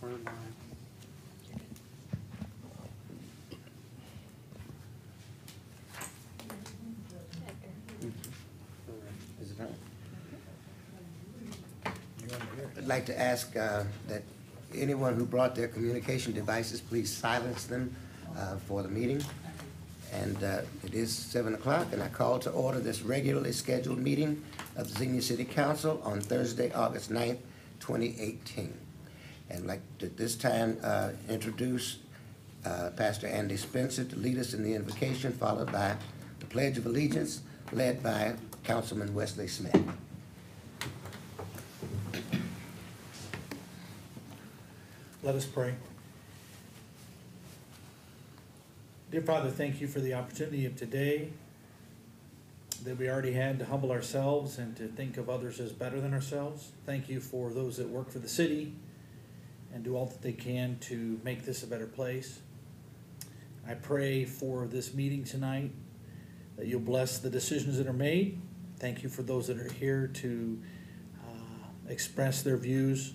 Third line. Is it on? I'd like to ask that anyone who brought their communication devices, please silence them for the meeting. And it is 7 o'clock, and I call to order this regularly scheduled meeting of the Xenia City Council on Thursday, August 9th, 2018. And I'd like to at this time introduce Pastor Andy Spencer to lead us in the invocation, followed by the Pledge of Allegiance, led by Councilman Wesley Smith. Let us pray. Dear Father, thank you for the opportunity of today that we already had to humble ourselves and to think of others as better than ourselves. Thank you for those that work for the city and do all that they can to make this a better place. I pray for this meeting tonight that you'll bless the decisions that are made. Thank you for those that are here to express their views.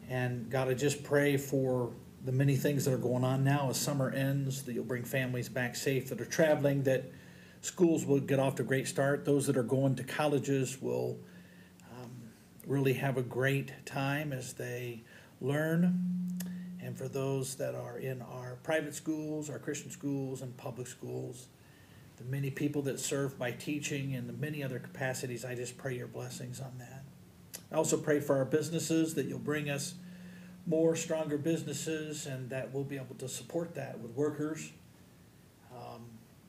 And God, I just pray for the many things that are going on now as summer ends, that you'll bring families back safe that are traveling, that schools will get off to a great start. Those that are going to colleges will really have a great time as they learn. And for those that are in our private schools, our Christian schools, and public schools, the many people that serve by teaching and the many other capacities, I just pray your blessings on that. I also pray for our businesses, that you'll bring us more stronger businesses and that we'll be able to support that with workers.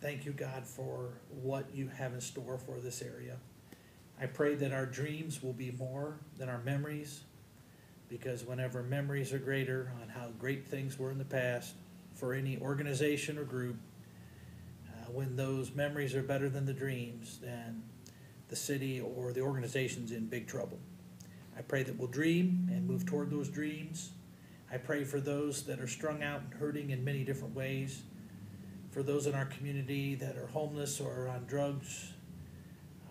Thank you, God, for what you have in store for this area. I pray that our dreams will be more than our memories, because whenever memories are greater on how great things were in the past for any organization or group, when those memories are better than the dreams, then the city or the organization's in big trouble. I pray that we'll dream and move toward those dreams. I pray for those that are strung out and hurting in many different ways, for those in our community that are homeless or on drugs,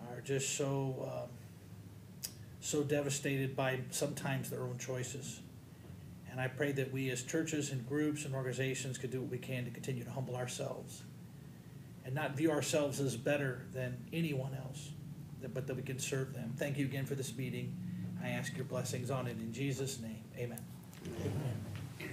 are just so devastated by sometimes their own choices. And I pray that we as churches and groups and organizations could do what we can to continue to humble ourselves and not view ourselves as better than anyone else, but that we can serve them. Thank you again for this meeting. I ask your blessings on it in Jesus' name. Amen. Amen.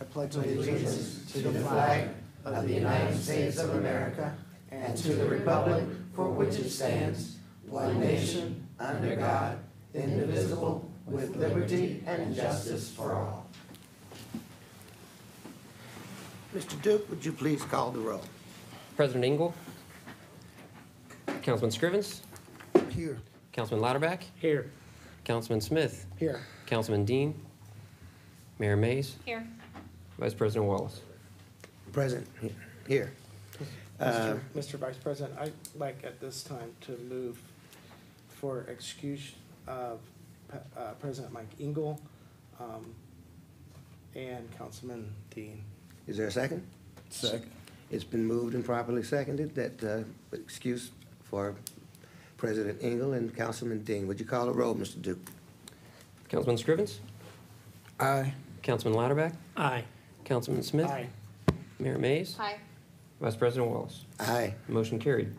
I pledge allegiance to the flag of the United States of America and to the republic for which it stands, one nation, under God, indivisible, with liberty and justice for all. Mr. Duke, would you please call the roll? President Engel. Councilman Scrivens. Here. Councilman Lauterbach. Here. Councilman Smith. Here. Councilman Dean. Mayor Mays. Here. Vice President Wallace. Present. Here. Mr. Vice President, I'd like at this time to move for excuse of President Mike Engel and Councilman Dean. Is there a second? Second. It's been moved and properly seconded that excuse for President Engel and Councilman Dean. Would you call a roll, Mr. Duke? Councilman Scrivens. Aye. Councilman Lauterbach. Aye. Councilman Smith. Aye. Mayor Mays. Aye. Vice President Wallace. Aye. Motion carried.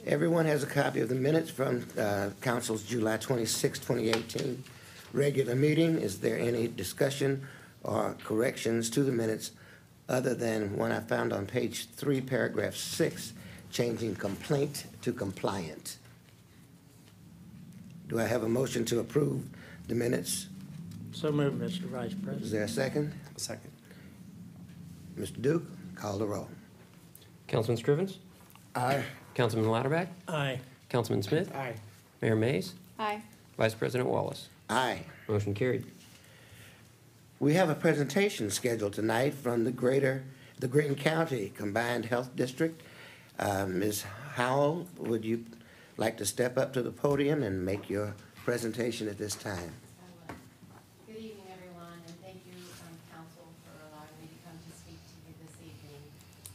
Everyone has a copy of the minutes from Council's July 26, 2018 regular meeting. Is there any discussion or corrections to the minutes other than one I found on page 3, paragraph 6, changing complaint to compliant? Do I have a motion to approve the minutes? So moved, Mr. Vice Is President. there a second? Second. Mr. Duke, call the roll. Councilman Scrivens. Aye. Councilman Lauterbach. Aye. Councilman Smith. Aye. Mayor Mays. Aye. Vice President Wallace. Aye. Motion carried. We have a presentation scheduled tonight from the Greene County Combined Health District. Ms. Howell, would you like to step up to the podium and make your presentation at this time? Good evening, everyone, and thank you, Council, for allowing me to come to speak to you this evening.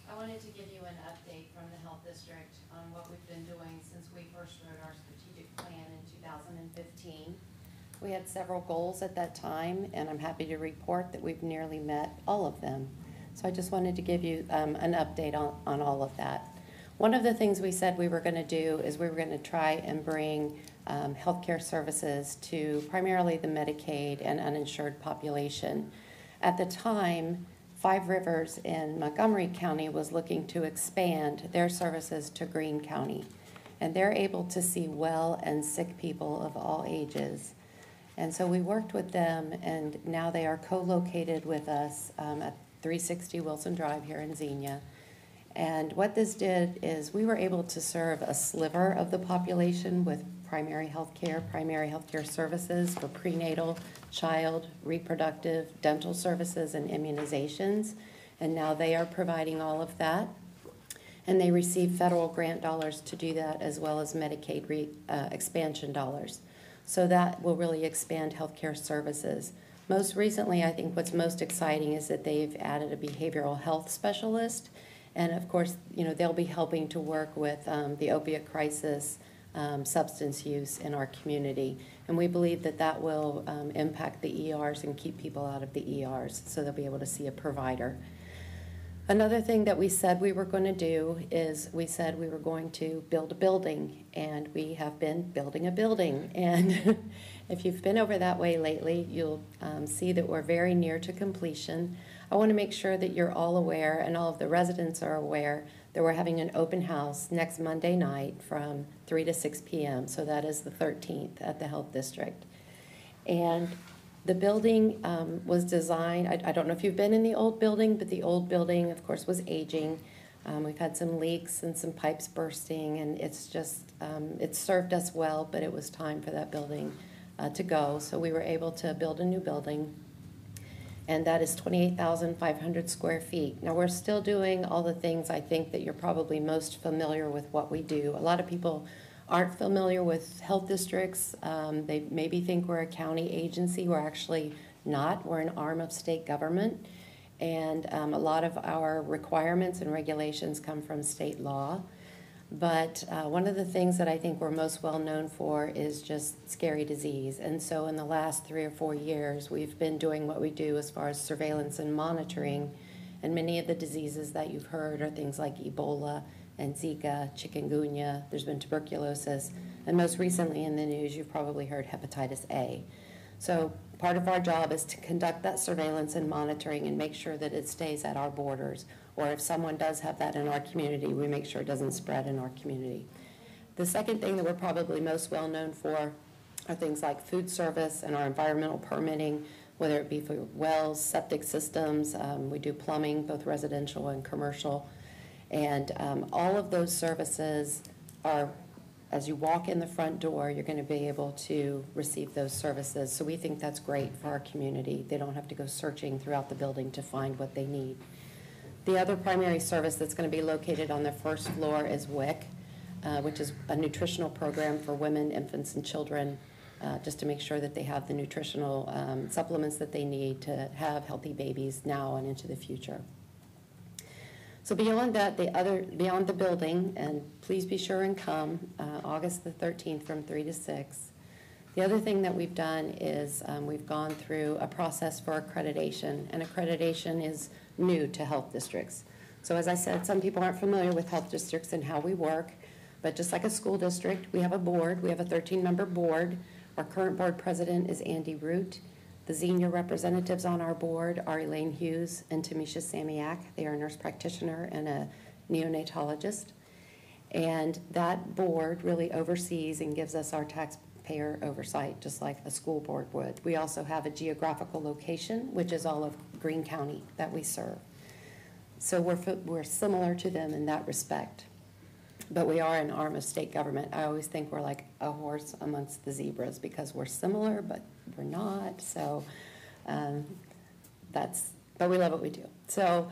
I wanted to give you an update from the Health District on what we've been doing since we first wrote our strategic plan in 2015. We had several goals at that time, and I'm happy to report that we've nearly met all of them. So I just wanted to give you an update on all of that. One of the things we said we were going to do is we were going to try and bring healthcare services to primarily the Medicaid and uninsured population. At the time, Five Rivers in Montgomery County was looking to expand their services to Greene County. And they're able to see well and sick people of all ages. And so we worked with them, and now they are co-located with us at 360 Wilson Drive here in Xenia. And what this did is we were able to serve a sliver of the population with primary health care services for prenatal, child, reproductive, dental services, and immunizations. And now they are providing all of that. And they receive federal grant dollars to do that, as well as Medicaid expansion dollars. So that will really expand healthcare services. Most recently, I think what's most exciting is that they've added a behavioral health specialist. And of course, you know, they'll be helping to work with the opiate crisis, substance use in our community. And we believe that that will impact the ERs and keep people out of the ERs, so they'll be able to see a provider. Another thing that we said we were going to do is we said we were going to build a building, and we have been building a building. And if you've been over that way lately, you'll see that we're very near to completion. I want to make sure that you're all aware, and all of the residents are aware, that we're having an open house next Monday night from 3 to 6 p.m. So that is the 13th at the Health District. And the building was designed, I don't know if you've been in the old building, but the old building, of course, was aging. We've had some leaks and some pipes bursting, and it's just, it served us well, but it was time for that building to go. So we were able to build a new building, and that is 28,500 square feet. Now, we're still doing all the things I think that you're probably most familiar with what we do. A lot of people aren't familiar with health districts. They maybe think we're a county agency. We're actually not. We're an arm of state government. And a lot of our requirements and regulations come from state law. But one of the things that I think we're most well known for is just scary disease. And so in the last 3 or 4 years, we've been doing what we do as far as surveillance and monitoring. And many of the diseases that you've heard are things like Ebola and Zika, chikungunya, there's been tuberculosis, and most recently in the news, you've probably heard hepatitis A. So part of our job is to conduct that surveillance and monitoring and make sure that it stays at our borders. Or if someone does have that in our community, we make sure it doesn't spread in our community. The second thing that we're probably most well known for are things like food service and our environmental permitting, whether it be for wells, septic systems, we do plumbing, both residential and commercial. And all of those services are, as you walk in the front door, you're going to be able to receive those services. So we think that's great for our community. They don't have to go searching throughout the building to find what they need. The other primary service that's going to be located on the first floor is WIC, which is a nutritional program for women, infants, and children, just to make sure that they have the nutritional supplements that they need to have healthy babies now and into the future. So beyond that, beyond the building, and please be sure and come August the 13th from 3 to 6. The other thing that we've done is we've gone through a process for accreditation, and accreditation is new to health districts. So as I said, some people aren't familiar with health districts and how we work, but just like a school district, we have a board. We have a 13-member board. Our current board president is Andy Root. The senior representatives on our board are Elaine Hughes and Tamisha Samiak. They are a nurse practitioner and a neonatologist. And that board really oversees and gives us our taxpayer oversight, just like a school board would. We also have a geographical location, which is all of Greene County that we serve. So we're similar to them in that respect. But we are an arm of state government. I always think we're like a horse amongst the zebras because we're similar, but we're not. So but we love what we do. So,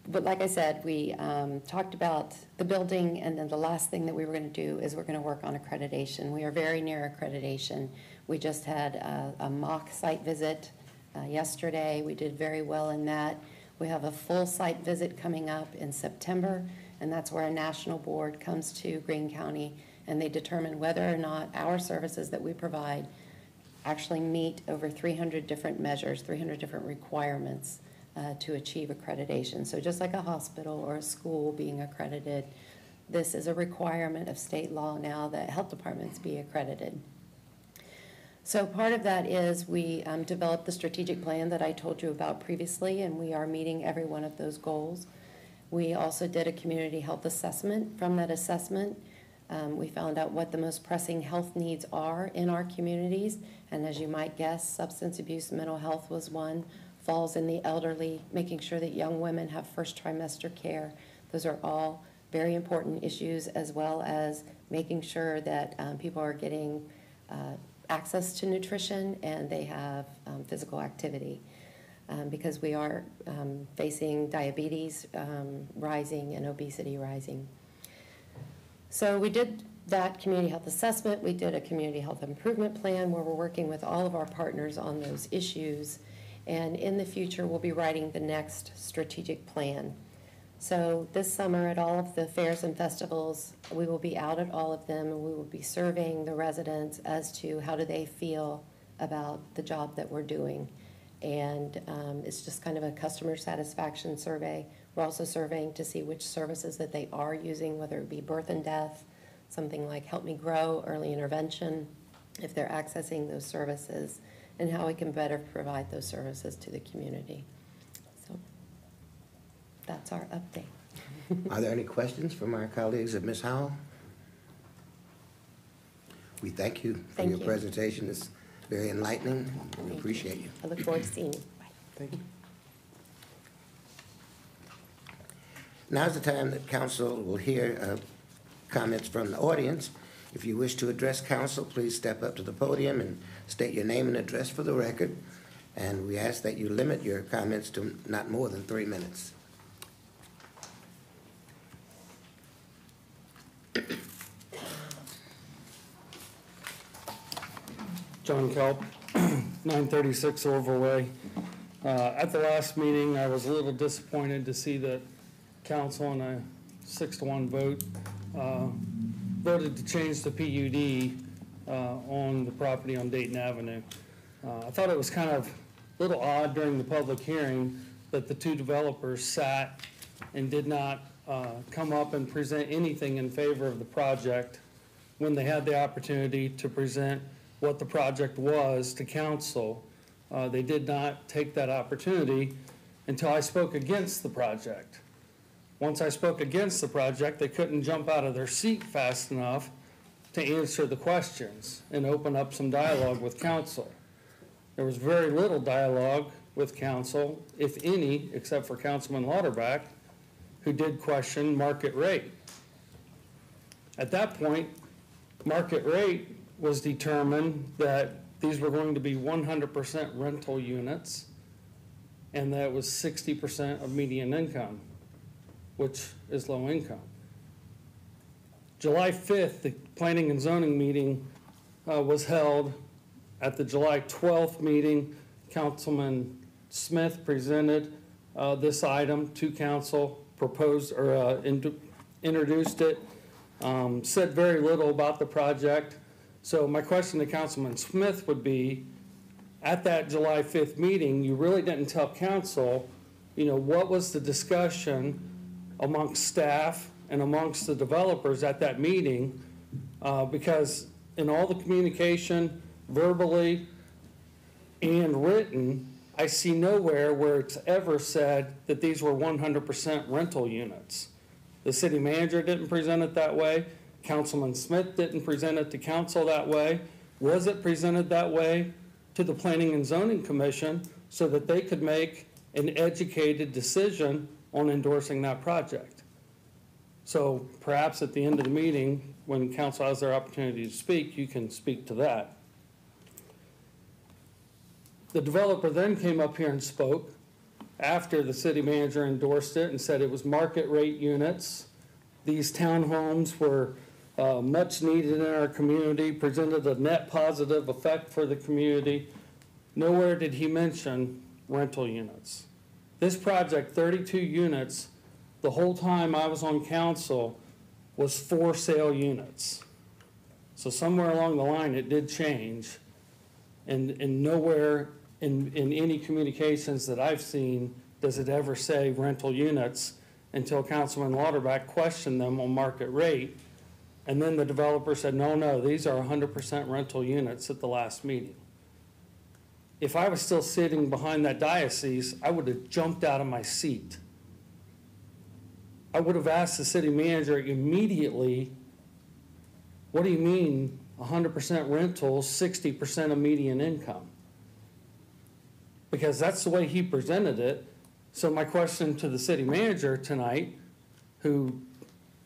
but like I said, we talked about the building, and then the last thing that we were going to do is we're going to work on accreditation. We are very near accreditation. We just had a mock site visit yesterday. We did very well in that. We have a full site visit coming up in September, and that's where a national board comes to Greene County, and they determine whether or not our services that we provide actually meet over 300 different measures, 300 different requirements to achieve accreditation. So just like a hospital or a school being accredited, this is a requirement of state law now that health departments be accredited. So part of that is we developed the strategic plan that I told you about previously, and we are meeting every one of those goals. We also did a community health assessment. From that assessment, we found out what the most pressing health needs are in our communities, and as you might guess, substance abuse, mental health was one, falls in the elderly, making sure that young women have first trimester care. Those are all very important issues, as well as making sure that people are getting access to nutrition and they have physical activity. Because we are facing diabetes rising and obesity rising. So we did that community health assessment. We did a community health improvement plan where we're working with all of our partners on those issues. And in the future, we'll be writing the next strategic plan. So this summer at all of the fairs and festivals, we will be out at all of them, and we will be surveying the residents as to how do they feel about the job that we're doing. And it's just kind of a customer satisfaction survey. We're also surveying to see which services that they are using, whether it be birth and death, something like Help Me Grow, early intervention, if they're accessing those services, and how we can better provide those services to the community. So that's our update. Are there any questions from our colleagues of Ms. Howell? We thank you for Thank your you. presentation. It's very enlightening. We appreciate you. I look forward to seeing you. Bye. Thank you. Now's the time that council will hear comments from the audience. If you wish to address council, please step up to the podium and state your name and address for the record. And we ask that you limit your comments to not more than 3 minutes. John Kelp, 936 Orville Way. At the last meeting, I was a little disappointed to see that council on a 6-to-1 vote voted to change the PUD on the property on Dayton Avenue. I thought it was kind of a little odd during the public hearing that the two developers sat and did not come up and present anything in favor of the project when they had the opportunity to present what the project was to council. They did not take that opportunity until I spoke against the project. Once I spoke against the project, they couldn't jump out of their seat fast enough to answer the questions and open up some dialogue with council. There was very little dialogue with council, if any, except for Councilman Lauterbach, who did question market rate. At that point, market rate was determined that these were going to be 100% rental units, and that was 60% of median income, which is low income. July 5th, the planning and zoning meeting was held. At the July 12th meeting, Councilman Smith presented this item to council, proposed or introduced it, said very little about the project. So my question to Councilman Smith would be, at that July 5th meeting, you really didn't tell council, what was the discussion amongst staff and amongst the developers at that meeting, because in all the communication, verbally and written, I see nowhere where it's ever said that these were 100% rental units. The city manager didn't present it that way. Councilman Smith didn't present it to council that way. Was it presented that way to the Planning and Zoning Commission so that they could make an educated decision on endorsing that project? So perhaps at the end of the meeting, when council has their opportunity to speak, you can speak to that. The developer then came up here and spoke after the city manager endorsed it and said it was market rate units. These townhomes were much needed in our community, presented a net positive effect for the community. Nowhere did he mention rental units. This project, 32 units, the whole time I was on council, was for sale units. So somewhere along the line, it did change. And nowhere in any communications that I've seen does it ever say rental units until Councilman Lauterbach questioned them on market rate. And then the developer said, no, these are 100% rental units at the last meeting. If I was still sitting behind that diocese, I would have jumped out of my seat. I would have asked the city manager immediately, what do you mean 100% rentals, 60% of median income? Because that's the way he presented it. So my question to the city manager tonight, who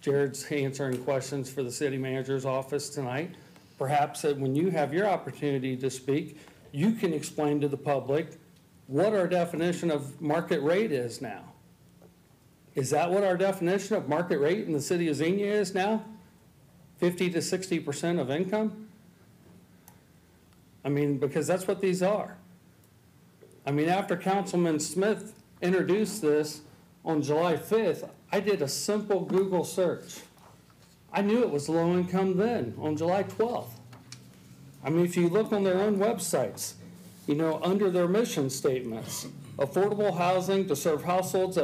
Jared's answering questions for the city manager's office tonight, perhaps that when you have your opportunity to speak, you can explain to the public what our definition of market rate is now. Is that what our definition of market rate in the city of Xenia is now? 50 to 60% of income? I mean, because that's what these are. I mean, after Councilman Smith introduced this on July 5th, I did a simple Google search. I knew it was low income then, on July 12th. I mean, if you look on their own websites, you know, under their mission statements, affordable housing to serve households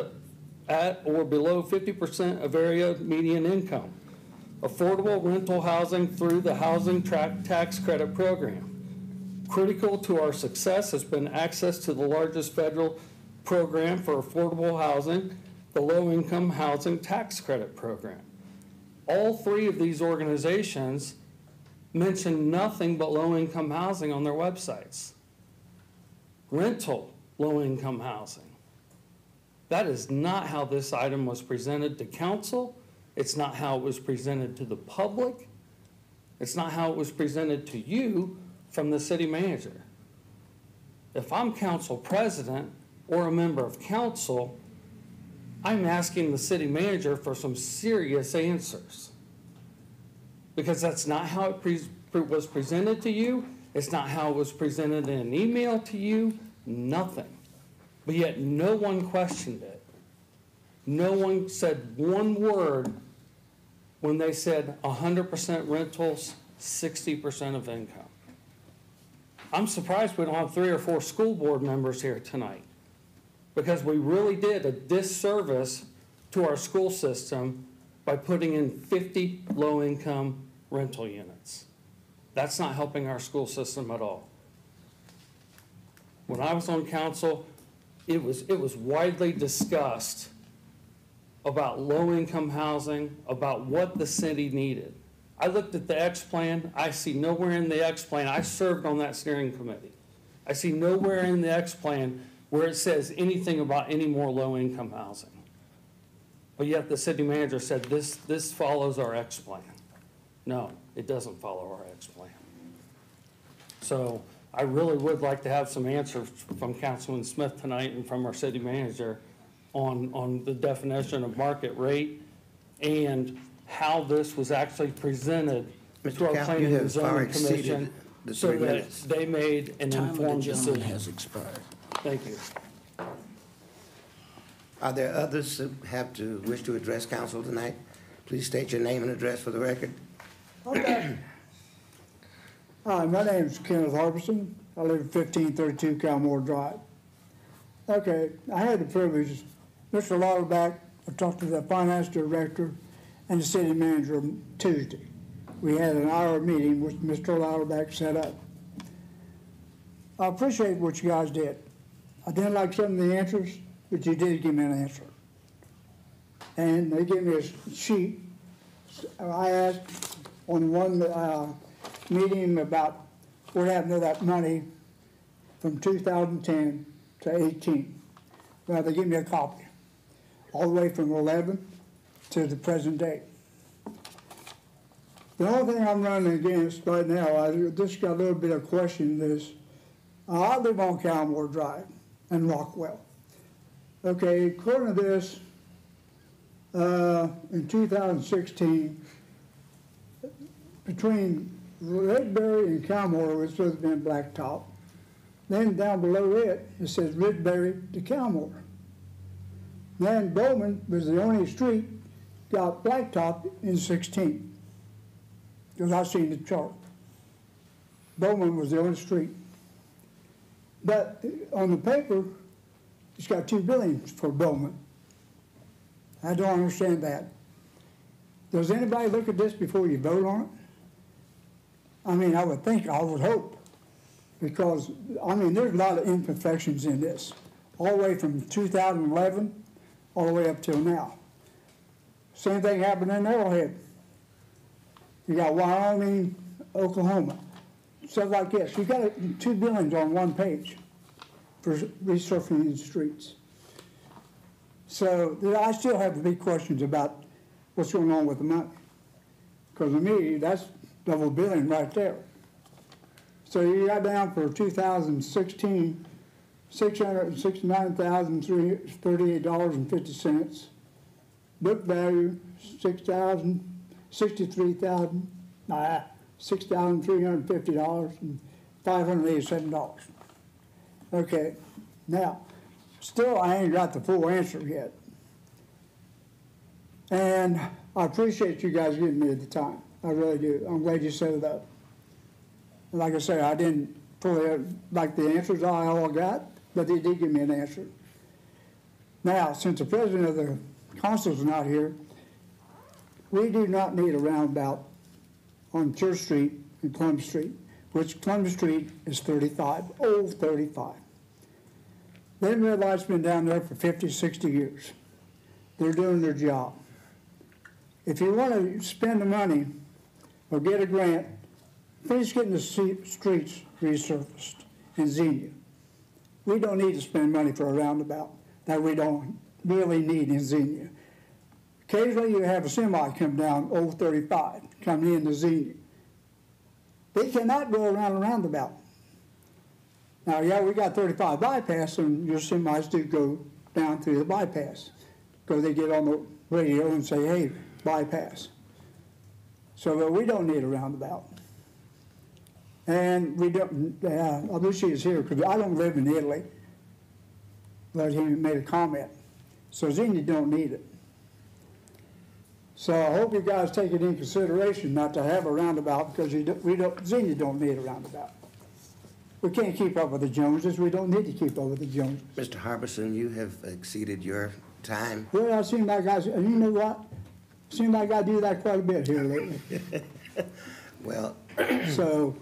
at or below 50% of area median income. Affordable rental housing through the Housing Tax Credit Program. Critical to our success has been access to the largest federal program for affordable housing, the Low Income Housing Tax Credit Program. All three of these organizations mention nothing but low-income housing on their websites. Rental low-income housing. That is not how this item was presented to council. It's not how it was presented to the public. It's not how it was presented to you from the city manager. If I'm council president or a member of council, I'm asking the city manager for some serious answers. Because that's not how it was presented to you. It's not how it was presented in an email to you. Nothing. But yet no one questioned it. No one said one word when they said 100% rentals, 60% of income. I'm surprised we don't have 3 or 4 school board members here tonight, because we really did a disservice to our school system by putting in 50 low-income rental units. That's not helping our school system at all. When I was on council, it was widely discussed about low-income housing, about what the city needed. I looked at the X plan. I see nowhere in the X plan. I served on that steering committee. I see nowhere in the X plan where it says anything about any more low-income housing. But yet the city manager said this follows our X plan. No, it doesn't follow our X plan. So I really would like to have some answers from Councilman Smith tonight and from our city manager on the definition of market rate and how this was actually presented to our planning and zoning commission so that they made an informed decision. has expired. Thank you. Are there others who wish to address council tonight? Please state your name and address for the record. Okay. Hi, my name is Kenneth Harbison. I live at 1532 Calmore Drive. Okay, I had the privilege, Mr. Lauterbach, I talked to the finance director and the city manager Tuesday. We had an hour meeting which Mr. Lauterbach set up. I appreciate what you guys did. I didn't like some of the answers, but you did give me an answer. And they gave me a sheet. I asked on one meeting about what happened to that money from 2010 to 18. Well, they gave me a copy, all the way from 11 to the present day. The only thing I'm running against right now, I just got a little bit of question is, I live on Calmore Drive in Rockwell. Okay, according to this, in 2016, between Redberry and Calmore was supposed to be blacktop. Then down below it, it says Redberry to Calmore. Then Bowman was the only street got blacktop in 16. Because I seen the chart. Bowman was the only street. But on the paper, it's got 2 billion for Bowman. I don't understand that. Does anybody look at this before you vote on it? I mean, I would hope, because, I mean, there's a lot of imperfections in this, all the way from 2011, all the way up till now. Same thing happened in Arrowhead. You got Wyoming, Oklahoma, stuff like this. You got 2 billion on one page for resurfacing the streets. So I still have big questions about what's going on with the money. Because to me, that's double billion right there. So you got down for 2016, $669,338.50. Book value, $6,350 and $587. Okay, now, still I ain't got the full answer yet. And I appreciate you guys giving me the time. I really do. I'm glad you set it up. Like I say, I didn't fully like the answers I all got, but they did give me an answer. Now, since the president of the council is not here, we do not need a roundabout on Church Street and Columbus Street, which Columbus Street is 35, old 35. Them red lights been down there for 50, 60 years. They're doing their job. If you want to spend the money or get a grant, finish getting the streets resurfaced in Xenia. We don't need to spend money for a roundabout that we don't really need in Xenia. Occasionally you have a semi come down old 35 coming into Xenia. They cannot go around a roundabout. Now, yeah, we got 35 bypass, and your semis do go down through the bypass because they get on the radio and say, hey, bypass. So but we don't need a roundabout. And we don't, I wish he was here because I don't live in Italy, but he made a comment. So Xenia don't need it. So I hope you guys take it in consideration not to have a roundabout because Xenia don't need a roundabout. We can't keep up with the Joneses. We don't need to keep up with the Joneses. Mr. Harbison, you have exceeded your time. Well, I seem like and you know what? Seems like I do that quite a bit here lately. Well, So,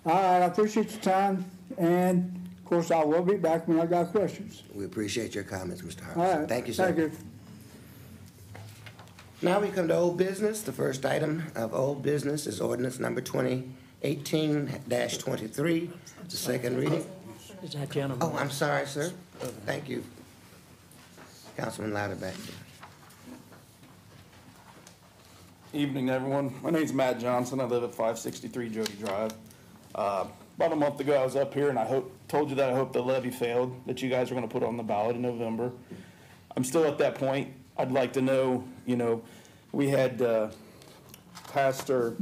all right, I appreciate your time, and of course, I will be back when I got questions. we appreciate your comments, Mr. All Harbison. right. Thank you, sir. Thank you. Now we come to old business. The first item of old business is ordinance number 2018-23, the second reading. Is that gentleman? Oh, I'm sorry, sir. Thank you. Councilman Louderback. Evening, everyone. My name's Matt Johnson. I live at 563 Jody Drive. About a month ago, I was up here and told you that I hope the levy failed, that you guys are going to put on the ballot in November. I'm still at that point. I'd like to know, we had Pastor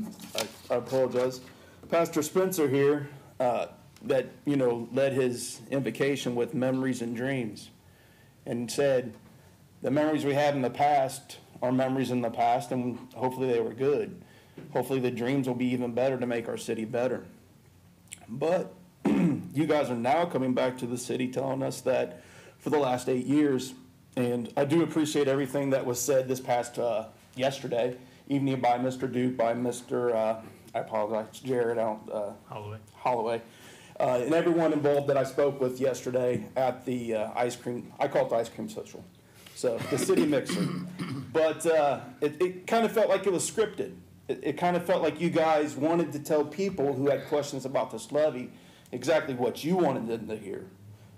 Spencer here that, led his invocation with memories and dreams and said the memories we had in the past are memories in the past, and hopefully they were good. Hopefully the dreams will be even better to make our city better. But you guys are now coming back to the city telling us that for the last 8 years, and I do appreciate everything that was said this past yesterday evening by Mr. Duke, by Mr. I apologize, Jared Holloway, and everyone involved that I spoke with yesterday at the ice cream, I call it the ice cream social. So the city mixer. But it kind of felt like it was scripted. It kind of felt like you guys wanted to tell people who had questions about this levy exactly what you wanted them to hear.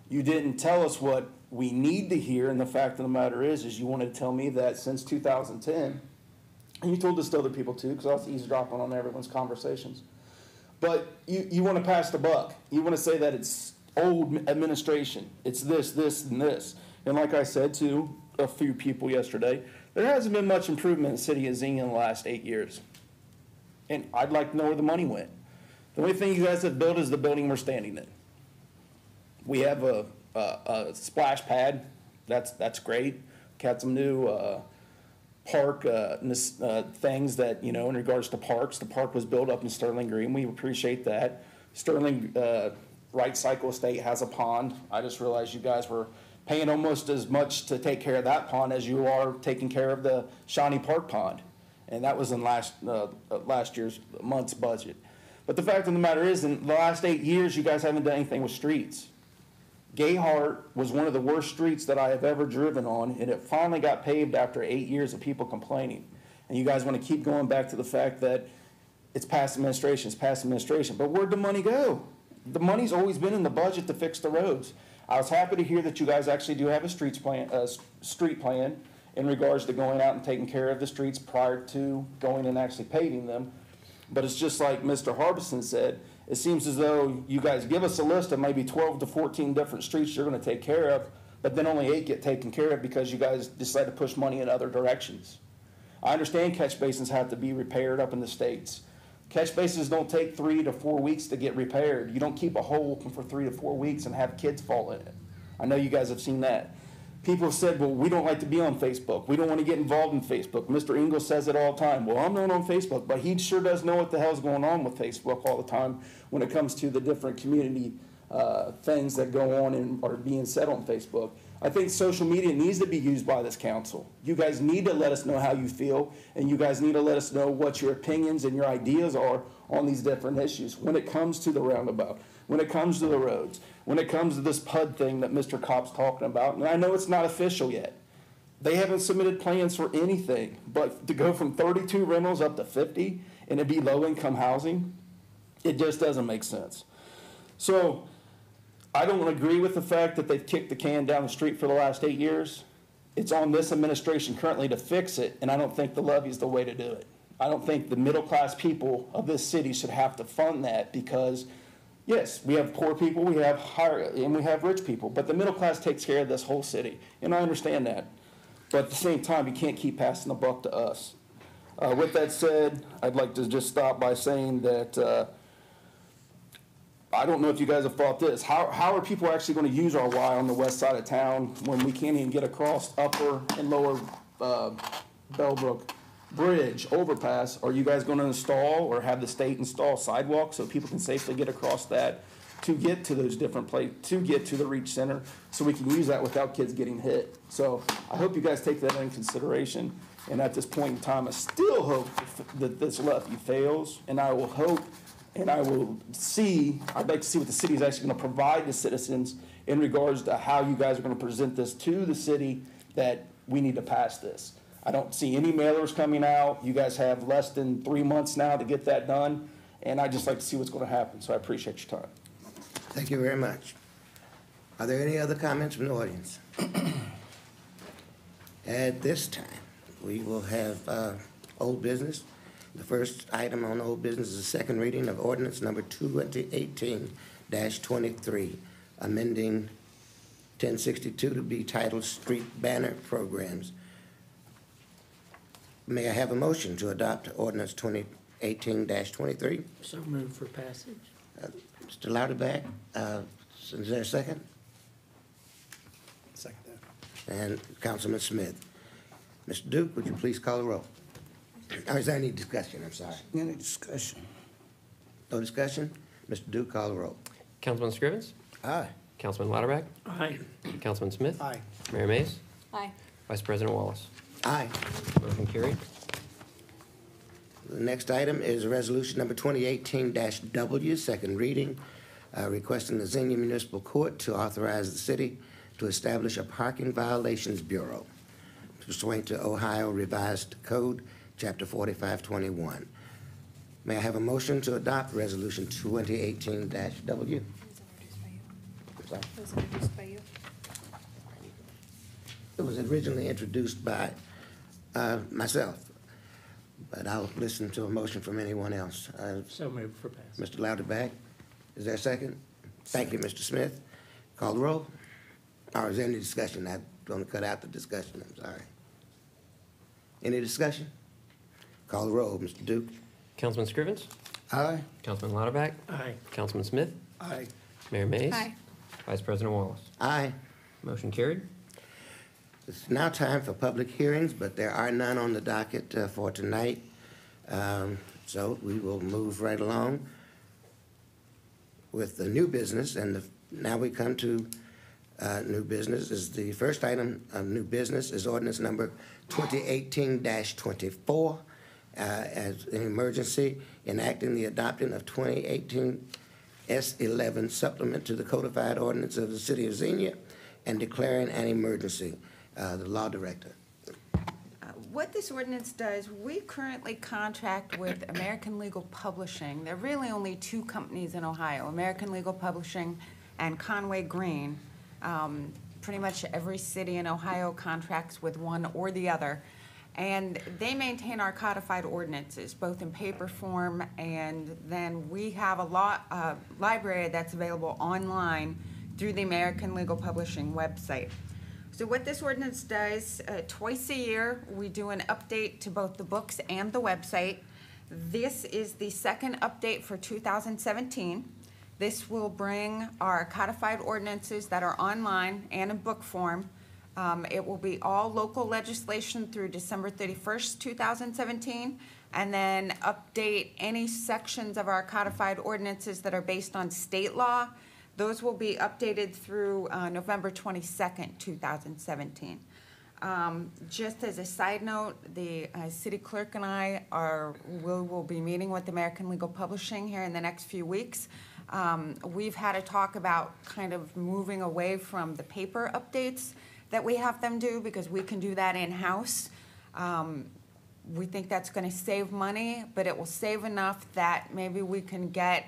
You didn't tell us what we need to hear, and the fact of the matter is you wanted to tell me that since 2010, and you told this to other people too, because I was eavesdropping on everyone's conversations. But you want to pass the buck. You want to say that it's old administration. It's this, and this. And like I said to a few people yesterday, there hasn't been much improvement in the city of Xenia in the last 8 years. And I'd like to know where the money went. The only thing you guys have built is the building we're standing in. We have a splash pad. That's great. Got some new park things that, in regards to parks. The park was built up in Sterling Green. We appreciate that. Sterling Right Cycle Estate has a pond. I just realized you guys were paying almost as much to take care of that pond as you are taking care of the Shawnee Park Pond. And that was in last year's month's budget. But the fact of the matter is, in the last 8 years, you guys haven't done anything with streets. Gayhart was one of the worst streets that I have ever driven on, and it finally got paved after 8 years of people complaining. And you guys want to keep going back to the fact that it's past administration, but where'd the money go? The money's always been in the budget to fix the roads. I was happy to hear that you guys actually do have a street plan in regards to going out and taking care of the streets prior to going and actually paving them. But it's just like Mr. Harbison said, it seems as though you guys give us a list of maybe 12 to 14 different streets you're going to take care of, but then only 8 get taken care of because you guys decide to push money in other directions. I understand catch basins have to be repaired up in the States. Catch basins don't take 3 to 4 weeks to get repaired. You don't keep a hole open for 3 to 4 weeks and have kids fall in it. I know you guys have seen that. People have said, well, we don't like to be on Facebook. We don't want to get involved in Facebook. Mr. Ingles says it all the time. Well, I'm not on Facebook, but he sure does know what the hell's going on with Facebook all the time when it comes to the different community things that go on and are being said on Facebook. I think social media needs to be used by this council. You guys need to let us know how you feel, and you guys need to let us know what your opinions and your ideas are on these different issues when it comes to the roundabout, when it comes to the roads, when it comes to this PUD thing that Mr. Kopp's talking about. And I know it's not official yet. They haven't submitted plans for anything, but to go from 32 rentals up to 50 and it be low-income housing, it just doesn't make sense. So I don't agree with the fact that they've kicked the can down the street for the last 8 years. It's on this administration currently to fix it, and I don't think the levy is the way to do it. I don't think the middle-class people of this city should have to fund that because, yes, we have poor people, we have and we have rich people, but the middle class takes care of this whole city, and I understand that. But at the same time, you can't keep passing the buck to us. With that said, I'd like to just stop by saying that I don't know if you guys have thought this. How are people actually going to use our Y on the west side of town when we can't even get across Upper and Lower Bellbrook Bridge overpass? Are you guys going to install or have the state install sidewalks so people can safely get across that to get to those different places, to get to the Reach Center, so we can use that without kids getting hit? So I hope you guys take that into consideration. And at this point in time, I still hope that this levy fails, and I will hope and I will see, I'd like to see what the city is actually going to provide the citizens in regards to how you guys are going to present this to the city that we need to pass this. I don't see any mailers coming out. You guys have less than 3 months now to get that done, and I'd just like to see what's going to happen. So I appreciate your time. Thank you very much. Are there any other comments from the audience? At this time, we will have old business. The first item on old business is the second reading of ordinance number 2018-23, amending 1062 to be titled Street Banner Programs. May I have a motion to adopt ordinance 2018-23? So moved for passage. Mr. Louderback, is there a second? Second that. And Councilman Smith. Mr. Duke, would you please call the roll? Or is there any discussion? I'm sorry. Any discussion? No discussion? Mr. Duke, call the roll. Councilman Scrivens? Aye. Councilman Lauterbach? Aye. Councilman Smith? Aye. Mayor Mays? Aye. Vice President Wallace? Aye. Motion carried. The next item is resolution number 2018-W, second reading, requesting the Xenia Municipal Court to authorize the city to establish a parking violations bureau pursuant to Ohio Revised Code, Chapter 4521. May I have a motion to adopt resolution 2018-W? Sorry. Was introduced by you. It was originally introduced by myself, but I'll listen to a motion from anyone else. So moved for passage. Mr. Louderback, is there a second? Thank you, Mr. Smith. Call the roll. Or is there any discussion? I'm going to cut out the discussion, I'm sorry. Any discussion? Call the roll, Mr. Duke. Councilman Scrivens? Aye. Councilman Lauterbach? Aye. Councilman Smith? Aye. Mayor Mays? Aye. Vice President Wallace? Aye. Motion carried. It's now time for public hearings, but there are none on the docket for tonight. So we will move right along. with the new business, and now we come to new business. Is the first item of new business is ordinance number 2018-24 as an emergency, enacting the adoption of 2018 S11 supplement to the codified ordinance of the city of Xenia and declaring an emergency. The law director. What this ordinance does, we currently contract with American Legal Publishing. There are really only two companies in Ohio, American Legal Publishing and Conway Green. Pretty much every city in Ohio contracts with one or the other. And they maintain our codified ordinances, both in paper form, and then we have a library that's available online through the American Legal Publishing website. So what this ordinance does, twice a year, we do an update to both the books and the website. This is the second update for 2017. This will bring our codified ordinances that are online and in book form. It will be all local legislation through December 31st, 2017, and then update any sections of our codified ordinances that are based on state law. Those will be updated through November 22nd, 2017. Just as a side note, the city clerk and I will be meeting with American Legal Publishing here in the next few weeks. We've had a talk about kind of moving away from the paper updates that we have them do, because we can do that in-house. We think that's going to save money, but it will save enough that maybe we can get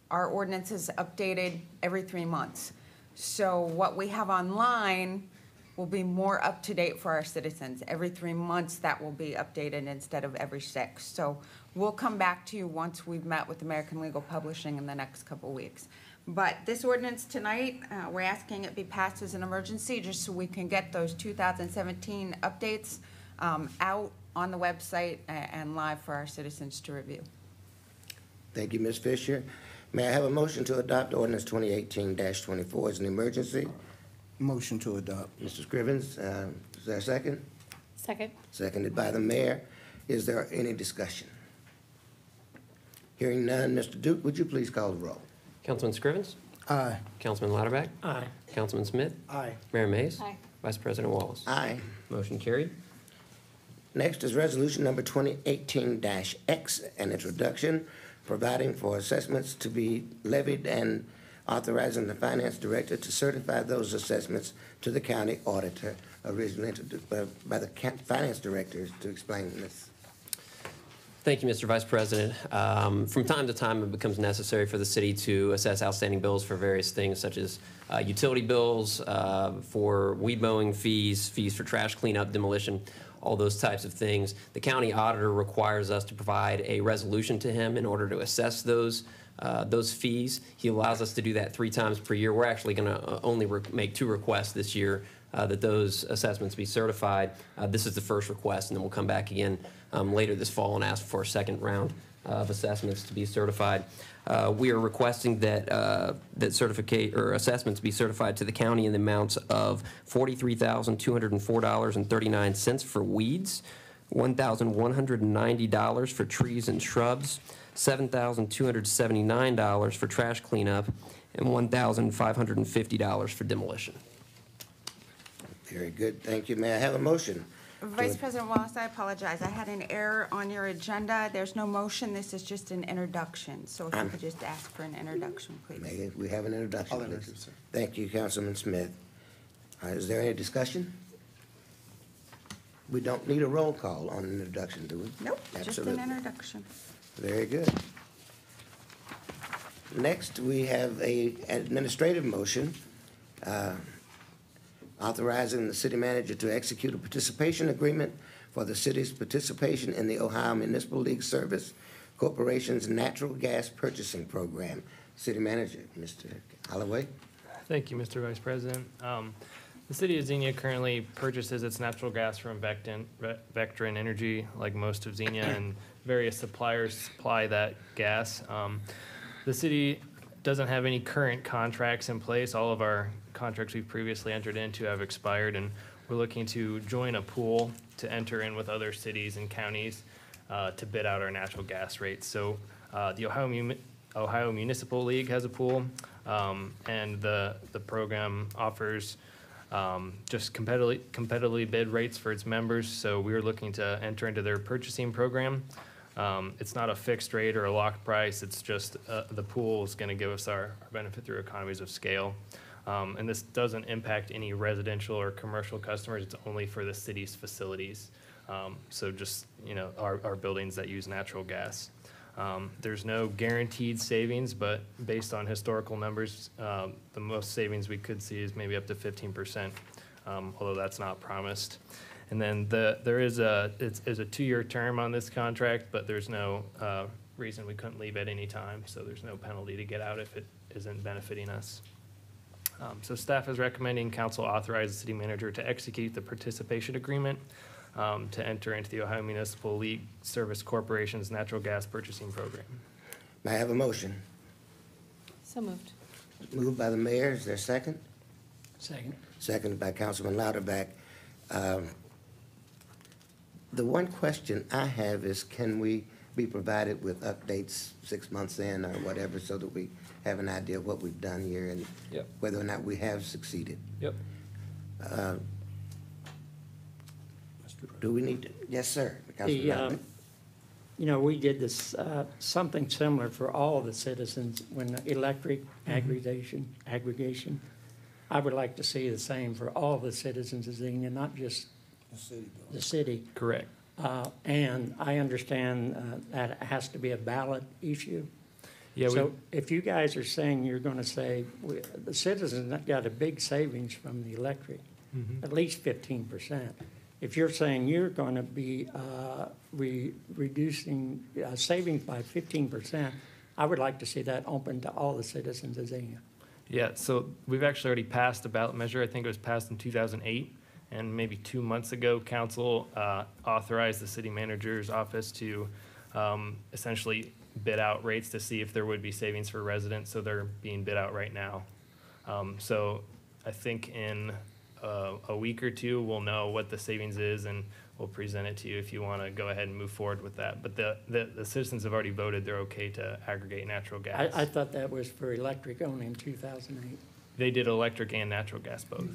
our ordinances updated every 3 months. So what we have online will be more up to date for our citizens. Every 3 months that will be updated instead of every 6. So we'll come back to you once we've met with American Legal Publishing in the next couple weeks. But this ordinance tonight, we're asking it be passed as an emergency just so we can get those 2017 updates out on the website and live for our citizens to review. Thank you, Ms. Fisher. May I have a motion to adopt ordinance 2018-24 as an emergency? Motion to adopt. Mr. Scrivens, is there a second? Second. Seconded by the mayor. Is there any discussion? Hearing none, Mr. Duke, would you please call the roll? Councilman Scrivens? Aye. Councilman Lauterbach? Aye. Councilman Smith? Aye. Mayor Mays? Aye. Vice President Wallace? Aye. Motion carried. Next is resolution number 2018-X, an introduction providing for assessments to be levied and authorizing the finance director to certify those assessments to the county auditor, originally introduced by the finance director to explain this. Thank you, Mr. Vice President. From time to time, it becomes necessary for the city to assess outstanding bills for various things, such as utility bills, for weed mowing fees, fees for trash cleanup, demolition, all those types of things. The county auditor requires us to provide a resolution to him in order to assess those fees. He allows us to do that 3 times per year. We're actually going to only make 2 requests this year that those assessments be certified. This is the first request, and then we'll come back again later this fall and ask for a second round of assessments to be certified. We are requesting that assessments be certified to the county in the amounts of $43,204.39 for weeds, $1,190 for trees and shrubs, $7,279 for trash cleanup, and $1,550 for demolition. Very good, thank you. May I have a motion? Vice President Wallace, I apologize. I had an error on your agenda. There's no motion. This is just an introduction. So if you could just ask for an introduction, please. May we have an introduction, I'll please? introduce, sir. Thank you, Councilman Smith. Is there any discussion? We don't need a roll call on an introduction, do we? Nope, just Absolutely. an introduction. Very good. Next, we have an administrative motion authorizing the city manager to execute a participation agreement for the city's participation in the Ohio Municipal League Service Corporation's natural gas purchasing program. City manager, Mr. Holloway. Thank you, Mr. Vice President. The city of Xenia currently purchases its natural gas from Vectren Energy, like most of Xenia, and various suppliers supply that gas. The city doesn't have any current contracts in place. All of our contracts we've previously entered into have expired, and we're looking to join a pool to enter in with other cities and counties to bid out our natural gas rates. So the Ohio Municipal League has a pool, and the program offers just competitively bid rates for its members. So we were looking to enter into their purchasing program. It's not a fixed rate or a locked price. It's just the pool is going to give us our benefit through economies of scale. And this doesn't impact any residential or commercial customers. It's only for the city's facilities. So just, our buildings that use natural gas. There's no guaranteed savings, but based on historical numbers, the most savings we could see is maybe up to 15%, although that's not promised. And then there is a 2-year term on this contract, but there's no reason we couldn't leave at any time, so there's no penalty to get out if it isn't benefiting us. So staff is recommending council authorize the city manager to execute the participation agreement to enter into the Ohio Municipal League Service Corporation's natural gas purchasing program. May I have a motion? So moved. Moved by the mayor, is there a second? Second. Seconded by Councilman Louderback. The one question I have is, can we be provided with updates 6 months in or whatever, so that we have an idea of what we've done here and Yep. whether or not we have succeeded? Yep. Do we need to? Yes, sir. Councilman Louderback. We did this, something similar for all the citizens when the electric aggregation. I would like to see the same for all the citizens of Xenia, not just the city. Correct. And I understand that it has to be a ballot issue. Yeah. So if you guys are saying you're going to say, the citizens got a big savings from the electric, at least 15%. If you're saying you're going to be reducing savings by 15%, I would like to see that open to all the citizens of Xenia. Yeah, so we've actually already passed a ballot measure. I think it was passed in 2008. And maybe 2 months ago, council authorized the city manager's office to essentially bid out rates to see if there would be savings for residents. So they're being bid out right now. So I think in a week or two, we'll know what the savings is, and we'll present it to you if you want to go ahead and move forward with that. But the citizens have already voted they're okay to aggregate natural gas. I thought that was for electric only in 2008. They did electric and natural gas both.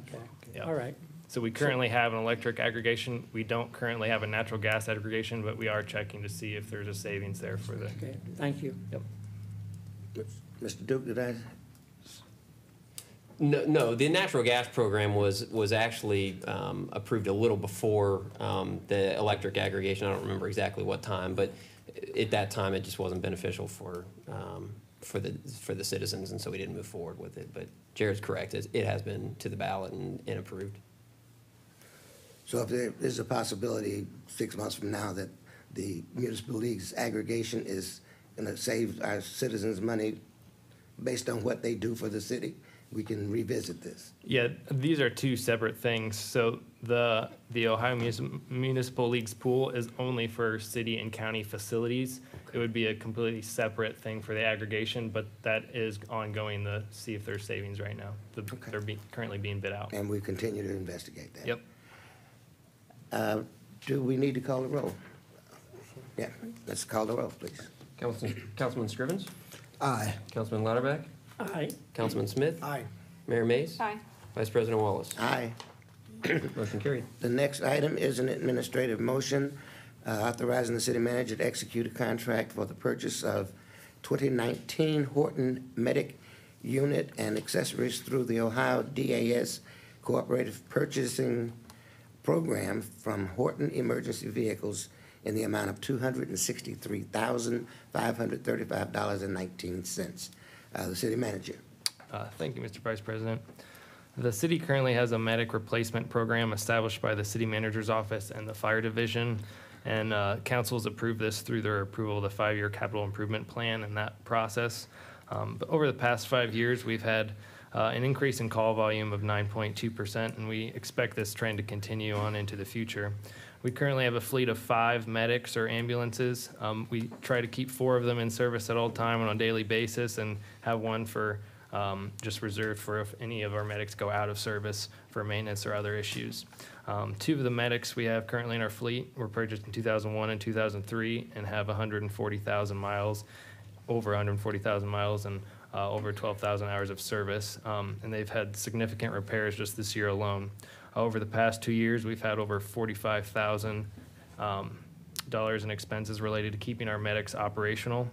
Okay. Yeah. All right. So we currently have an electric aggregation. We don't currently have a natural gas aggregation, but we are checking to see if there's a savings there for the. Okay. Thank you. Yep. Mr. Duke, did I? No, the natural gas program was actually approved a little before the electric aggregation. I don't remember exactly what time, but at that time it just wasn't beneficial for the citizens, and so we didn't move forward with it. But Jared's correct; it has been to the ballot and approved. So if there is a possibility 6 months from now that the municipal league's aggregation is going to save our citizens money based on what they do for the city, we can revisit this. Yeah, these are two separate things. So the Ohio Municipal League's pool is only for city and county facilities. It would be a completely separate thing for the aggregation, but that is ongoing to see if there's savings right now. They're currently being bid out. And we continue to investigate that. Yep. Do we need to call the roll? Yeah, let's call the roll, please. Councilman Scrivens? Aye. Councilman Louderback? Aye. Councilman Smith? Aye. Mayor Mays? Aye. Vice President Wallace? Aye. Motion carried. The next item is an administrative motion authorizing the city manager to execute a contract for the purchase of 2019 Horton Medic Unit and accessories through the Ohio DAS Cooperative Purchasing Program from Horton Emergency Vehicles in the amount of $263,535.19. The city manager. Thank you, Mr. Vice President. The city currently has a medic replacement program established by the city manager's office and the fire division. And council's approved this through their approval of the 5-year capital improvement plan and that process. But over the past 5 years, we've had an increase in call volume of 9.2%, and we expect this trend to continue on into the future. We currently have a fleet of 5 medics or ambulances. We try to keep 4 of them in service at all time on a daily basis and have one for just reserved for if any of our medics go out of service for maintenance or other issues. 2 of the medics we have currently in our fleet were purchased in 2001 and 2003 and have 140,000 miles over 140,000 miles and over 12,000 hours of service. And they've had significant repairs just this year alone. Over the past 2 years, we've had over $45,000 in expenses related to keeping our medics operational.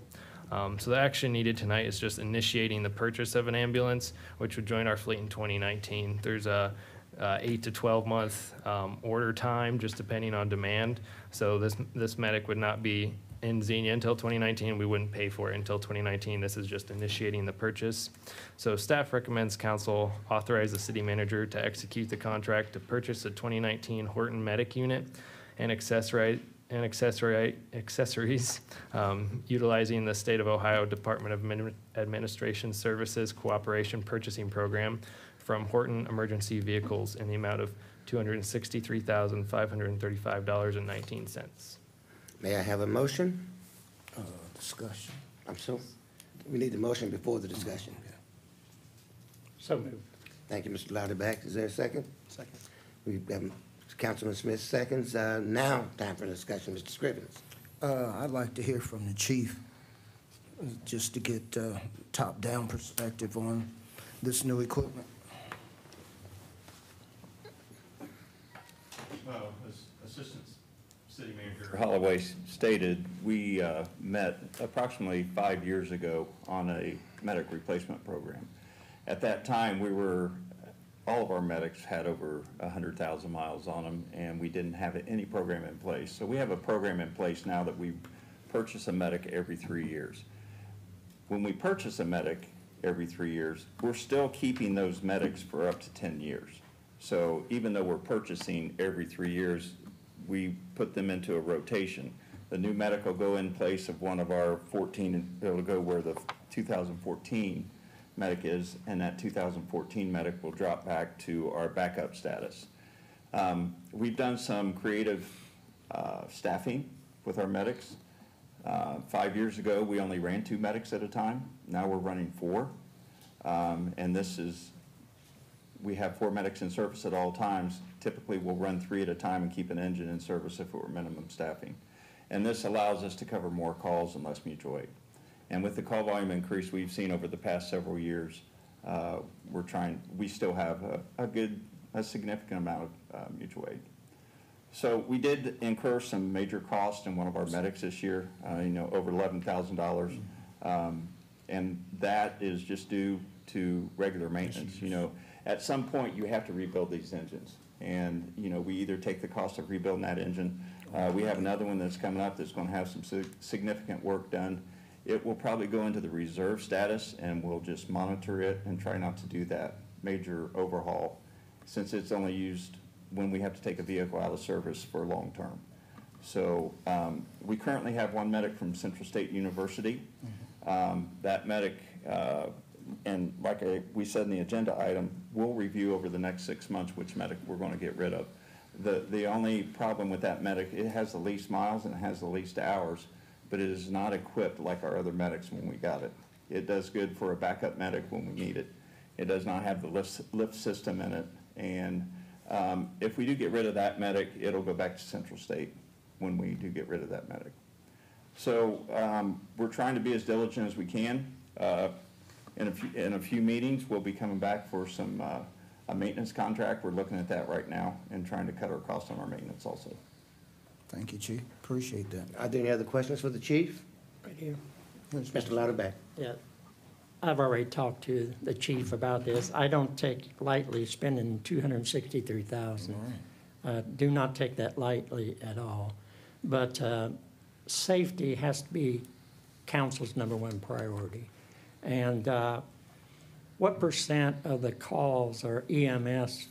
So the action needed tonight is just initiating the purchase of an ambulance, which would join our fleet in 2019. There's a 8 to 12 month order time, just depending on demand. So this medic would not be in Xenia until 2019. We wouldn't pay for it until 2019. This is just initiating the purchase. So staff recommends council authorize the city manager to execute the contract to purchase a 2019 Horton Medic unit and accessories, utilizing the State of Ohio Department of Administration Services Cooperation Purchasing Program from Horton Emergency Vehicles in the amount of $263,535.19. May I have a motion? Discussion. We need the motion before the discussion. So moved. Thank you, Mr. Louderback. Is there a second? Second. We've got Councilman Smith seconds. Now, time for discussion. Mr. Scrivens. I'd like to hear from the chief, just to get top-down perspective on this new equipment. Well, as Assistant City Manager Holloway stated, we met approximately 5 years ago on a medic replacement program. At that time, all of our medics had over 100,000 miles on them, and we didn't have any program in place. So we have a program in place now that we purchase a medic every 3 years. When we purchase a medic every 3 years, we're still keeping those medics for up to 10 years. So even though we're purchasing every 3 years, we put them into a rotation. The new medic will go in place of one of our 14, it'll go where the 2014 medic is, and that 2014 medic will drop back to our backup status. We've done some creative staffing with our medics. 5 years ago, we only ran 2 medics at a time. Now we're running 4. And we have 4 medics in service at all times. Typically, we'll run 3 at a time and keep an engine in service if it were minimum staffing. And this allows us to cover more calls and less mutual aid. And with the call volume increase we've seen over the past several years, we still have a significant amount of mutual aid. So we did incur some major costs in one of our medics this year, over $11,000. And that is just due to regular maintenance. At some point you have to rebuild these engines. And, we either take the cost of rebuilding that engine. We have another one that's coming up that's going to have some significant work done. It will probably go into the reserve status, and we'll just monitor it and try not to do that major overhaul, since it's only used when we have to take a vehicle out of service for long term. So we currently have 1 medic from Central State University. That medic, and like we said in the agenda item, we'll review over the next 6 months which medic we're going to get rid of. The only problem with that medic, it has the least miles and it has the least hours, but it is not equipped like our other medics when we got it. It does good for a backup medic when we need it. It does not have the lift system in it. And if we do get rid of that medic, it'll go back to Central State when we do get rid of that medic. So we're trying to be as diligent as we can. In a few meetings, we'll be coming back for some a maintenance contract. We're looking at that right now and trying to cut our costs on our maintenance also. Thank you, Chief. Appreciate that. Are there any other questions for the chief? Right here. Mr. Louderback. Yeah. I've already talked to the chief about this. I don't take lightly spending $263,000. Do not take that lightly at all. But safety has to be council's #1 priority. And what percent of the calls are EMS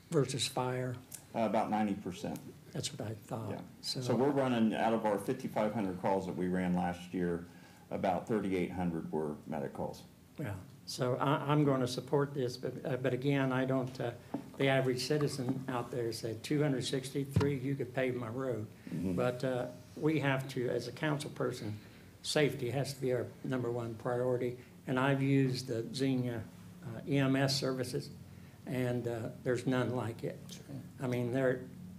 versus fire? About 90%. That's what I thought. Yeah. So we're running, out of our 5,500 calls that we ran last year, about 3,800 were medic calls. Yeah, so I'm going to support this, but again, I don't, the average citizen out there said 263, you could pave my road. But we have to, as a council person, safety has to be our #1 priority. And I've used the Xenia EMS services, and there's none like it. I mean,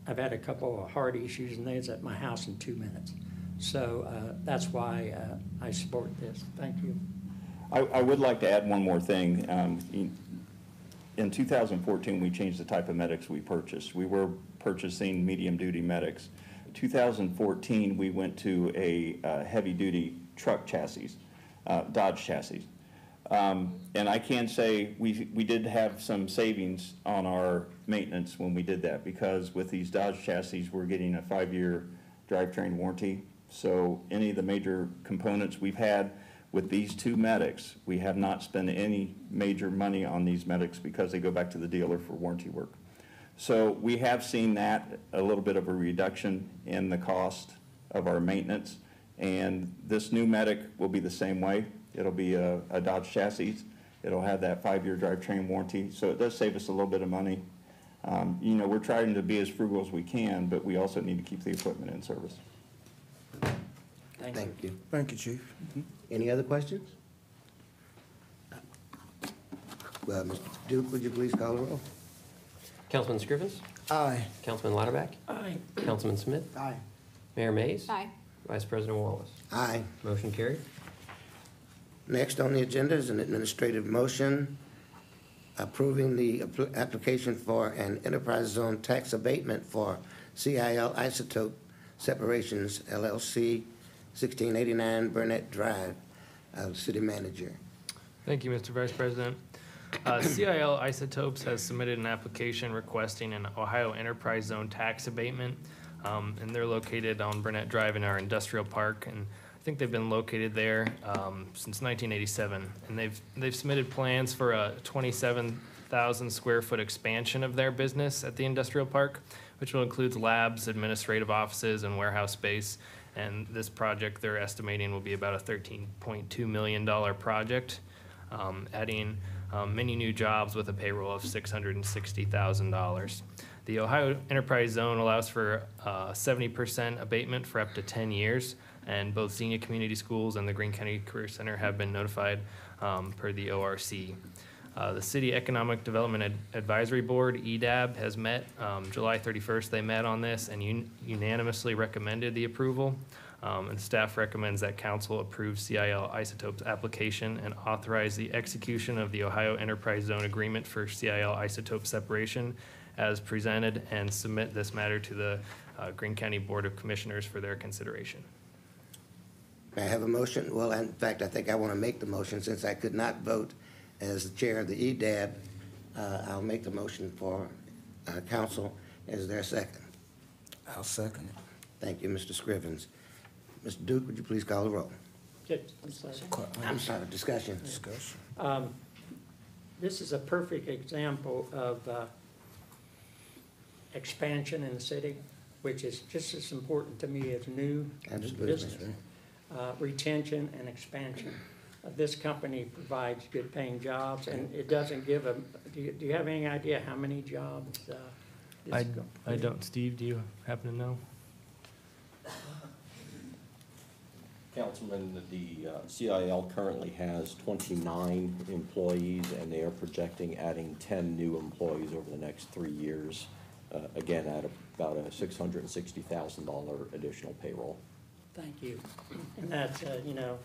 I've had a couple of heart issues, and they was at my house in 2 minutes. So that's why I support this. Thank you. I would like to add one more thing. In 2014, we changed the type of medics we purchased. We were purchasing medium-duty medics. 2014, we went to a heavy-duty truck chassis, Dodge chassis. And I can say we did have some savings on our maintenance when we did that, because with these Dodge chassis, we're getting a 5-year drivetrain warranty. So any of the major components we've had with these two medics, we have not spent any major money on these medics because they go back to the dealer for warranty work. So we have seen that, a little bit of a reduction in the cost of our maintenance. And this new medic will be the same way. It'll be a Dodge chassis. It'll have that 5-year drivetrain warranty. So it does save us a little bit of money. You know, we're trying to be as frugal as we can, but we also need to keep the equipment in service. Thank you. Thank you, Chief. Any other questions? Well, Mr. Duke, would you please call the roll? Councilman Scrivens? Aye. Councilman Lauterbach? Aye. Councilman Smith? Aye. Mayor Mays? Aye. Vice President Wallace? Aye. Motion carried. Next on the agenda is an administrative motion approving the application for an enterprise zone tax abatement for CIL Isotope Separations LLC, 1689 Burnett Drive. City Manager. Thank you, Mr. Vice President. CIL Isotopes has submitted an application requesting an Ohio Enterprise Zone tax abatement, and they're located on Burnett Drive in our industrial park, and I think they've been located there since 1987, and they've submitted plans for a 27,000 square foot expansion of their business at the industrial park, which will include labs, administrative offices, and warehouse space. And this project, they're estimating, will be about a $13.2 million project, adding many new jobs with a payroll of $660,000. The Ohio Enterprise Zone allows for 70% abatement for up to 10 years, and both Xenia Community Schools and the Greene County Career Center have been notified per the ORC. The City Economic Development Advisory Board, EDAB, has met July 31st. They met on this and unanimously recommended the approval. And staff recommends that council approve CIL Isotopes application and authorize the execution of the Ohio Enterprise Zone Agreement for CIL Isotope Separation as presented, and submit this matter to the Greene County Board of Commissioners for their consideration. May I have a motion? Well, in fact, I think I want to make the motion since I could not vote as the chair of the EDAB. I'll make the motion for council. Is there a second? I'll second it. Thank you, Mr. Scrivens. Mr. Duke, would you please call the roll? I'm sorry, discussion. This is a perfect example of expansion in the city, which is just as important to me as new business. Retention and expansion. This company provides good paying jobs, and it doesn't give a, do you have any idea how many jobs? I don't. Steve, do you happen to know? Councilman, the CIL currently has 29 employees, and they are projecting adding 10 new employees over the next 3 years, again at about a $660,000 additional payroll. Thank you. And that's, you know,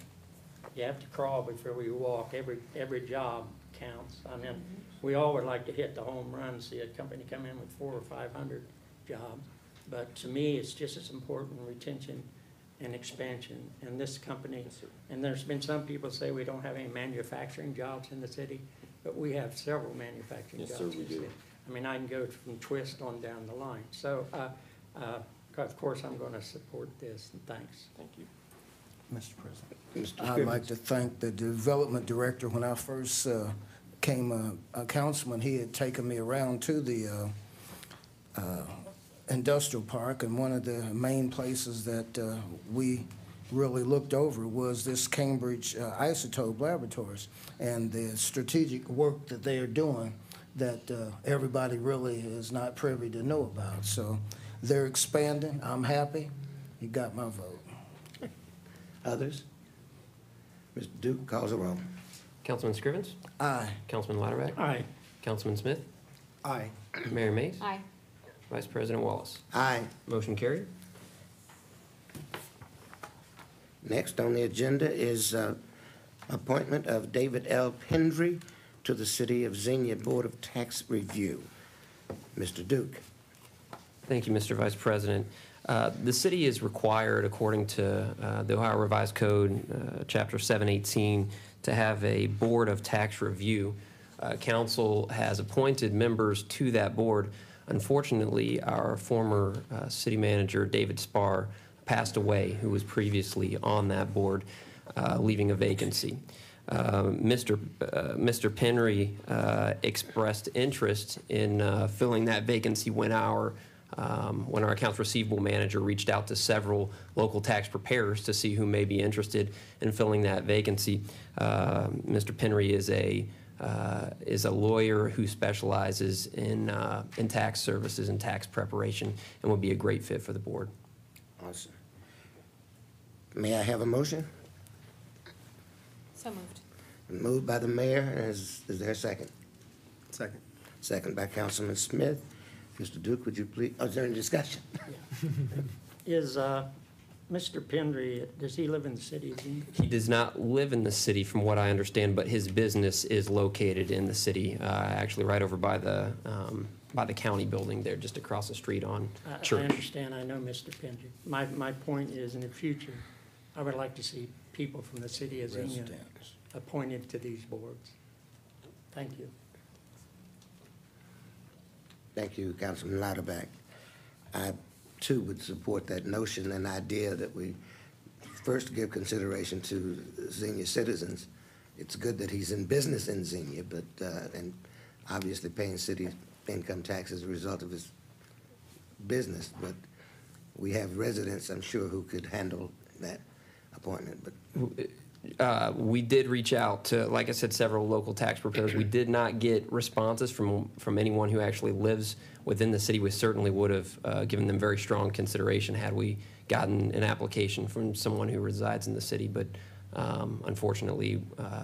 you have to crawl before we walk. Every job counts. I mean, we all would like to hit the home run, see a company come in with 400 or 500 jobs. But to me, it's just as important retention and expansion. And this company, and there's been some people say we don't have any manufacturing jobs in the city, but we have several manufacturing jobs. Yes, sir, we do. I mean, I can go from Twist on down the line. So, of course, I'm going to support this, and thanks. Thank you. Mr. President. I'd like to thank the development director. When I first came a councilman, he had taken me around to the industrial park, and one of the main places that we really looked over was this Cambridge Isotope Laboratories and the strategic work that they are doing that everybody really is not privy to know about. So they're expanding. I'm happy. You got my vote. Others? Mr. Duke calls the roll. Councilman Scrivens? Aye. Councilman Lauterbach? Aye. Councilman Smith? Aye. Mayor Mays? Aye. Vice President Wallace? Aye. Motion carried. Next on the agenda is appointment of David L. Pendry to the City of Xenia Board of Tax Review. Mr. Duke. Thank you, Mr. Vice President. The city is required, according to the Ohio Revised Code, Chapter 718, to have a Board of Tax Review. Council has appointed members to that board. Unfortunately, our former city manager, David Spar, passed away, who was previously on that board, leaving a vacancy. Mr. Penry expressed interest in filling that vacancy when our accounts receivable manager reached out to several local tax preparers to see who may be interested in filling that vacancy. Mr. Penry is a lawyer who specializes in tax services and tax preparation and would be a great fit for the board. Awesome. May I have a motion? So moved. Moved by the mayor. Is there a second? Second. Second by Councilman Smith. Mr. Duke, would you please, is there any discussion? Is Mr. Pendry, does he live in the city of Xenia? He does not live in the city, from what I understand, but his business is located in the city, actually right over by the county building there, just across the street on Church. I understand, I know Mr. Pendry. My point is, in the future, I would like to see people from the city of Xenia appointed to these boards. Thank you. Thank you, Councilman Lauterbach. I, too, would support that notion and idea that we first give consideration to Xenia citizens. It's good that he's in business in Xenia, but, and obviously paying city income tax as a result of his business, but we have residents, I'm sure, who could handle that appointment. But we did reach out to, like I said, several local tax preparers. We did not get responses from anyone who actually lives within the city. We certainly would have given them very strong consideration had we gotten an application from someone who resides in the city, but unfortunately,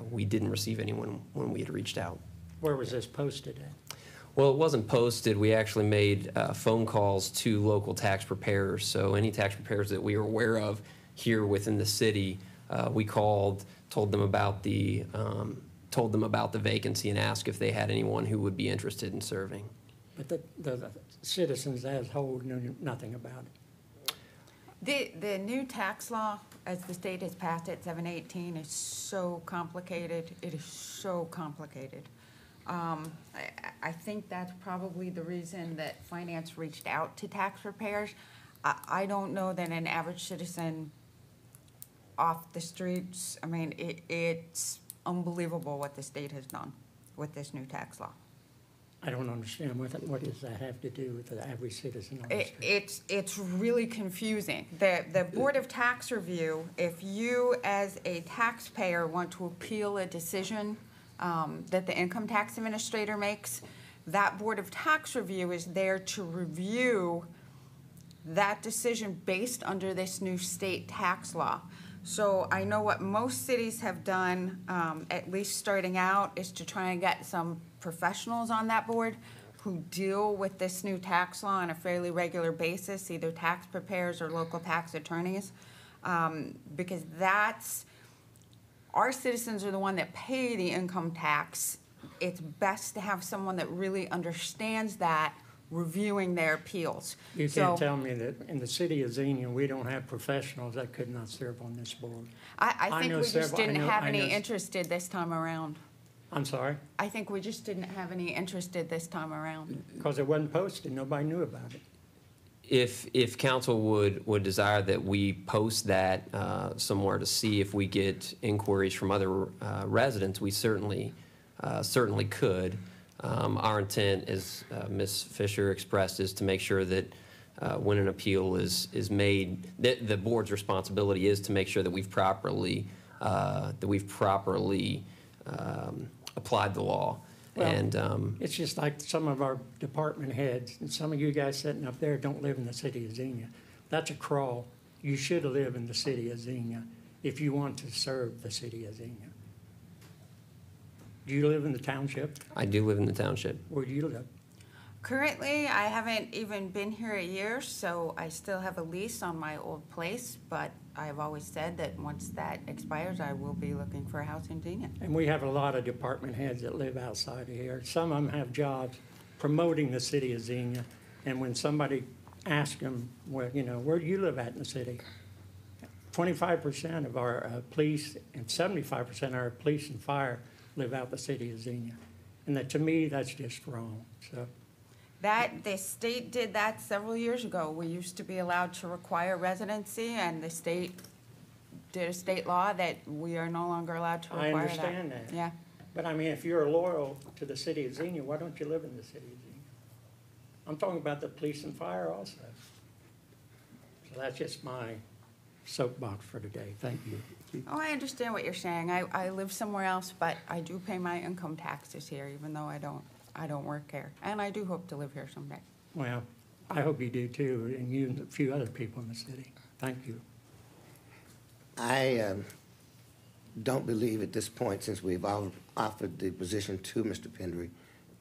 we didn't receive anyone when we had reached out. Where was this posted at? Well, it wasn't posted. We actually made phone calls to local tax preparers. So any tax preparers that we were aware of here within the city, we called, told them about the vacancy and asked if they had anyone who would be interested in serving. But the citizens as a whole knew nothing about it. The new tax law, as the state has passed it, 718, is so complicated. It is so complicated. I think that's probably the reason that finance reached out to tax preparers. I don't know that an average citizen off the streets, I mean, it's unbelievable what the state has done with this new tax law. I don't understand what does that have to do with the average citizen on the street? It's really confusing. The Board of Tax Review, if you as a taxpayer want to appeal a decision that the income tax administrator makes, that Board of Tax Review is there to review that decision based under this new state tax law. So I know what most cities have done, at least starting out, is to try and get some professionals on that board who deal with this new tax law on a fairly regular basis, either tax preparers or local tax attorneys, because our citizens are the one that pay the income tax. It's best to have someone that really understands that reviewing their appeals. You can't tell me that in the city of Xenia, we don't have professionals that could not serve on this board. I think we just didn't have any interested this time around. I'm sorry? I think we just didn't have any interested this time around. Because it wasn't posted, nobody knew about it. If council would desire that we post that somewhere to see if we get inquiries from other residents, we certainly could. Our intent, as Ms. Fisher expressed, is to make sure that when an appeal is made, that the board's responsibility is to make sure that we've properly applied the law. Well, and it's just like some of our department heads, and some of you guys sitting up there don't live in the city of Xenia. That's a crawl. You should live in the city of Xenia if you want to serve the city of Xenia. Do you live in the township? I do live in the township. Where do you live? Currently, I haven't even been here a year, so I still have a lease on my old place, but I've always said that once that expires, I will be looking for a house in Xenia. And we have a lot of department heads that live outside of here. Some of them have jobs promoting the city of Xenia. And when somebody asks them, well, you know, where do you live at in the city? 25% of our police and 75% of our police and fire live out the city of Xenia. And that, to me, that's just wrong, so. The state did that several years ago. We used to be allowed to require residency, and the state did a state law that we are no longer allowed to require that. I understand that. Yeah. But I mean, if you're loyal to the city of Xenia, why don't you live in the city of Xenia? I'm talking about the police and fire also. So that's just my soapbox for today. Thank you. Oh, I understand what you're saying. I live somewhere else, but I do pay my income taxes here, even though I don't work here. And I do hope to live here someday. Well, I hope you do too, and you and a few other people in the city. Thank you. I don't believe at this point, since we've offered the position to Mr. Pendry,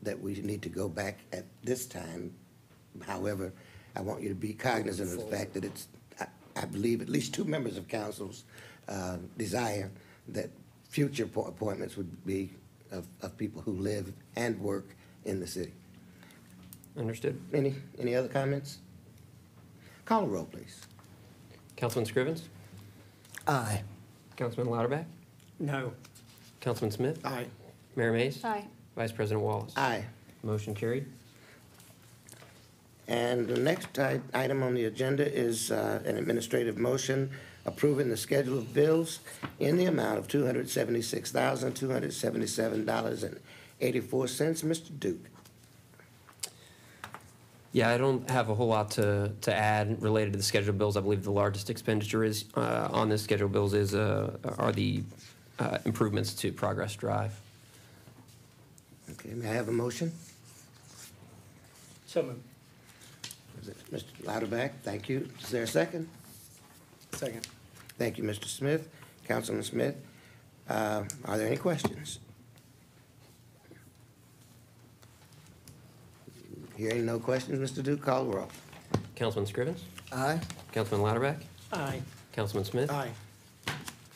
that we need to go back at this time. However, I want you to be cognizant of the fact that it's, I believe at least two members of council's desire that future appointments would be of people who live and work in the city. Understood. Any other comments? Call the roll, please. Councilman Scrivens? Aye. Councilman Lauterbach? No. Councilman Smith? Aye. Mayor Mays? Aye. Vice President Wallace? Aye. Motion carried. And the next item on the agenda is an administrative motion approving the schedule of bills in the amount of $276,277.84. Mr. Duke. Yeah, I don't have a whole lot to add related to the scheduled bills. I believe the largest expenditure is on this scheduled bills are the improvements to Progress Drive. Okay, may I have a motion? So moved. Mr. Lauterbach, thank you. Is there a second? Second. Thank you, Mr. Smith. Councilman Smith, are there any questions? Hearing no questions, Mr. Duke, call the roll. Councilman Scrivens? Aye. Councilman Lauterbach? Aye. Councilman Smith? Aye.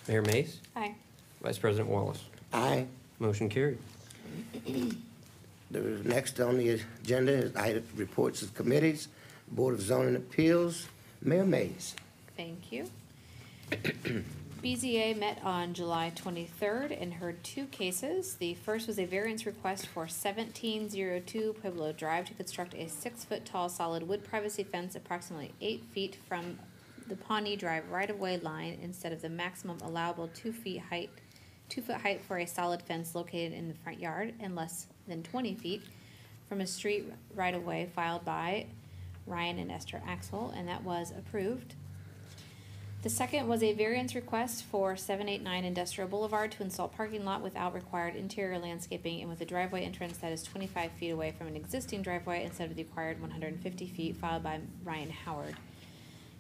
Mayor Mays? Aye. Vice President Wallace? Aye. Motion carried. The next on the agenda is item reports of committees, Board of Zoning Appeals, Mayor Mays. Thank you. BZA met on July 23rd and heard two cases. The first was a variance request for 1702 Pueblo Drive to construct a 6-foot-tall solid wood privacy fence approximately 8 feet from the Pawnee Drive right-of-way line instead of the maximum allowable 2-foot height for a solid fence located in the front yard and less than 20 feet from a street right-of-way filed by Ryan and Esther Axel, and that was approved. The second was a variance request for 789 Industrial Boulevard to install parking lot without required interior landscaping and with a driveway entrance that is 25 feet away from an existing driveway instead of the required 150 feet, filed by Ryan Howard.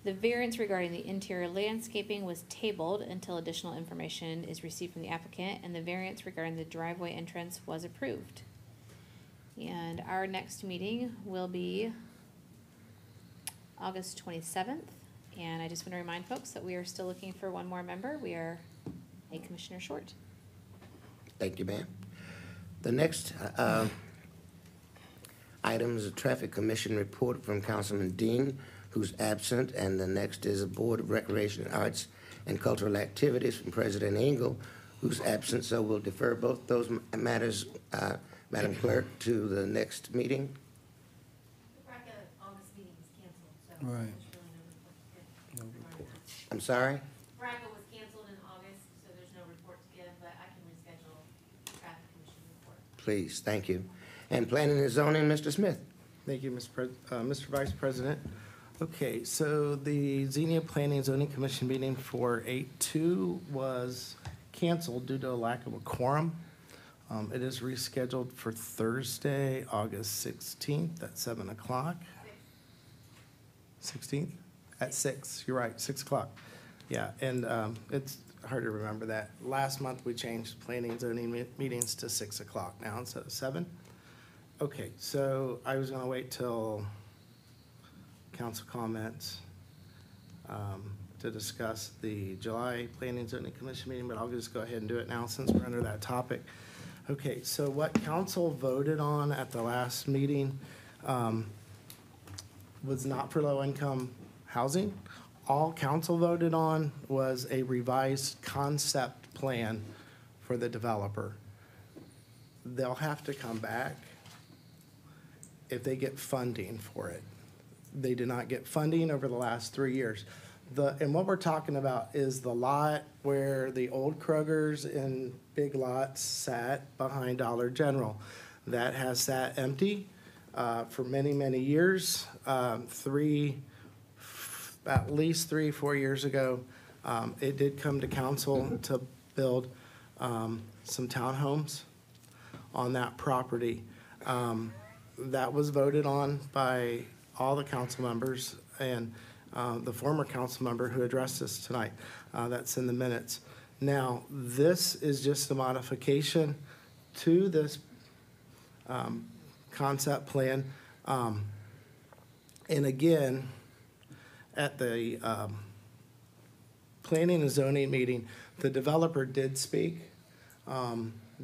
The variance regarding the interior landscaping was tabled until additional information is received from the applicant, and the variance regarding the driveway entrance was approved. And our next meeting will be August 27th. And I just want to remind folks that we are still looking for one more member. We are a commissioner short. Thank you, ma'am. The next item is a Traffic Commission report from Councilman Dean, who's absent, and the next is a Board of Recreation, Arts, and Cultural Activities from President Engel, who's absent, so we'll defer both those matters, Madam Clerk, to the next meeting. The August meeting was canceled, so Right. there's really no report to give. I'm sorry? BRCA was canceled in August, so there's no report to give, but I can reschedule the traffic commission report. Please, thank you. And Planning and Zoning, Mr. Smith. Thank you, Mr. Vice President. Okay, so the Xenia Planning and Zoning Commission meeting for 8/2 was canceled due to a lack of a quorum. It is rescheduled for Thursday, August 16th at 7 o'clock. 16th? At 6, you're right, 6 o'clock. Yeah, and it's hard to remember that. Last month, we changed planning and zoning meetings to 6 o'clock now instead of 7. Okay, so I was gonna wait till council comments to discuss the July Planning and Zoning Commission meeting, but I'll just go ahead and do it now since we're under that topic. Okay, so what council voted on at the last meeting was not for low-income housing. All council voted on was a revised concept plan for the developer. They'll have to come back if they get funding for it. They did not get funding over the last 3 years. And what we're talking about is the lot where the old Kroger's and Big Lots sat behind Dollar General. That has sat empty for many, many years. At least 3-4 years ago, it did come to council to build some townhomes on that property. That was voted on by all the council members and the former council member who addressed us tonight. That's in the minutes. Now, this is just a modification to this concept plan. And again, at the planning and zoning meeting, the developer did speak.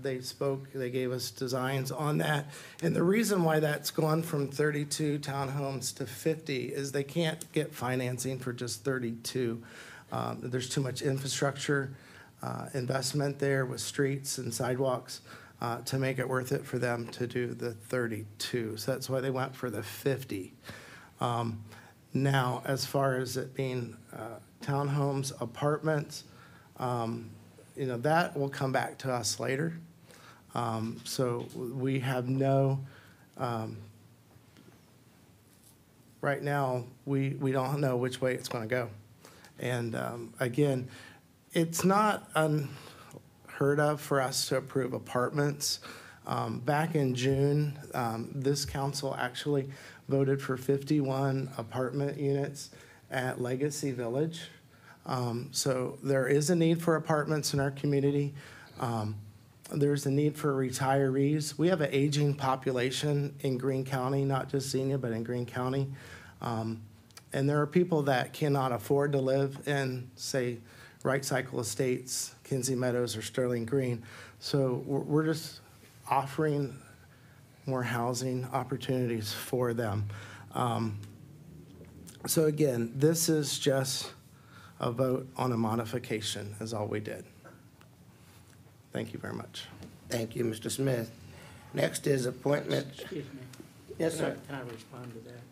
They spoke, they gave us designs on that. And the reason why that's gone from 32 townhomes to 50 is they can't get financing for just 32. There's too much infrastructure investment there with streets and sidewalks to make it worth it for them to do the 32. So that's why they went for the 50. Now, as far as it being townhomes, apartments, that will come back to us later. So we have no, right now, we don't know which way it's going to go. And again, it's not unheard of for us to approve apartments. Back in June, this council actually voted for 51 apartment units at Legacy Village. So there is a need for apartments in our community. There's a need for retirees. We have an aging population in Greene County, not just Xenia, but in Greene County. And there are people that cannot afford to live in, say, Right Cycle Estates, Kinsey Meadows, or Sterling Green. So we're just offering more housing opportunities for them. So again, this is just a vote on a modification is all we did. Thank you very much. Thank you, Mr. Smith. Next is appointment. Excuse me. Yes, sir. Can I respond to that?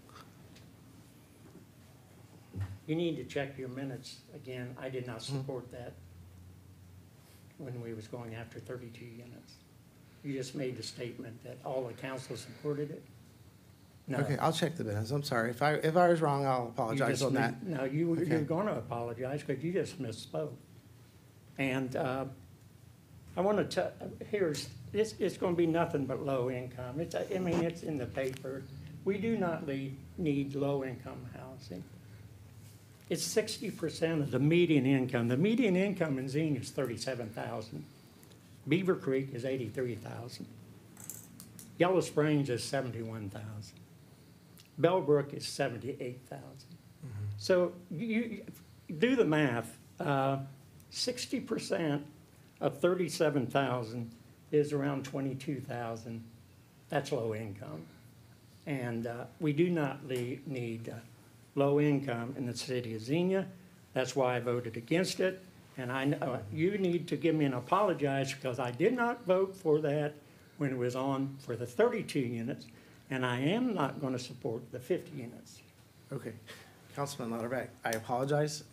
You need to check your minutes again. I did not support that when we was going after 32 units. You just made the statement that all the council supported it. No. Okay, I'll check the minutes. I'm sorry. If I was wrong, I'll apologize on that. No, you're going to apologize because you just misspoke. And I want to tell, it's going to be nothing but low income. It's in the paper. We do not need low income housing. It's 60% of the median income. The median income in Xenia is $37,000. Beaver Creek is $83,000. Yellow Springs is $71,000. Bellbrook is $78,000. So you do the math. 60% of 37,000 is around 22,000. That's low income. And we do not need low income in the city of Xenia. That's why I voted against it. And I know you need to give me an apologize because I did not vote for that when it was on for the 32 units. And I am not going to support the 50 units. Okay. Councilman Lauterbach, I apologize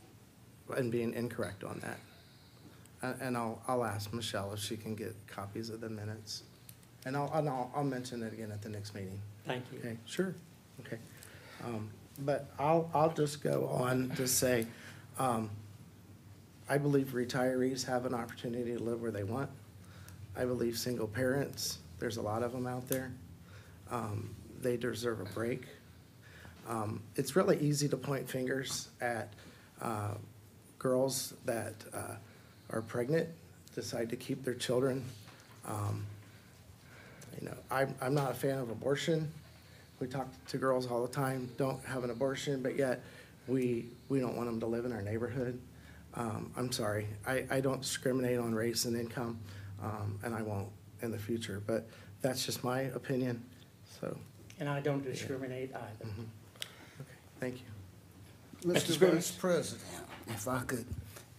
in being incorrect on that. And I'll ask Michelle if she can get copies of the minutes. And I'll mention it again at the next meeting. Thank you. Okay, sure. Okay. But I'll just go on to say, I believe retirees have an opportunity to live where they want. I believe single parents, there's a lot of them out there. They deserve a break. It's really easy to point fingers at girls that are pregnant, decide to keep their children, You know, I'm not a fan of abortion. We talk to girls all the time, don't have an abortion, but yet we don't want them to live in our neighborhood. I'm sorry, I don't discriminate on race and income, and I won't in the future, but that's just my opinion, so. And I don't discriminate either. Okay, thank you. Mr. Vice President, if I could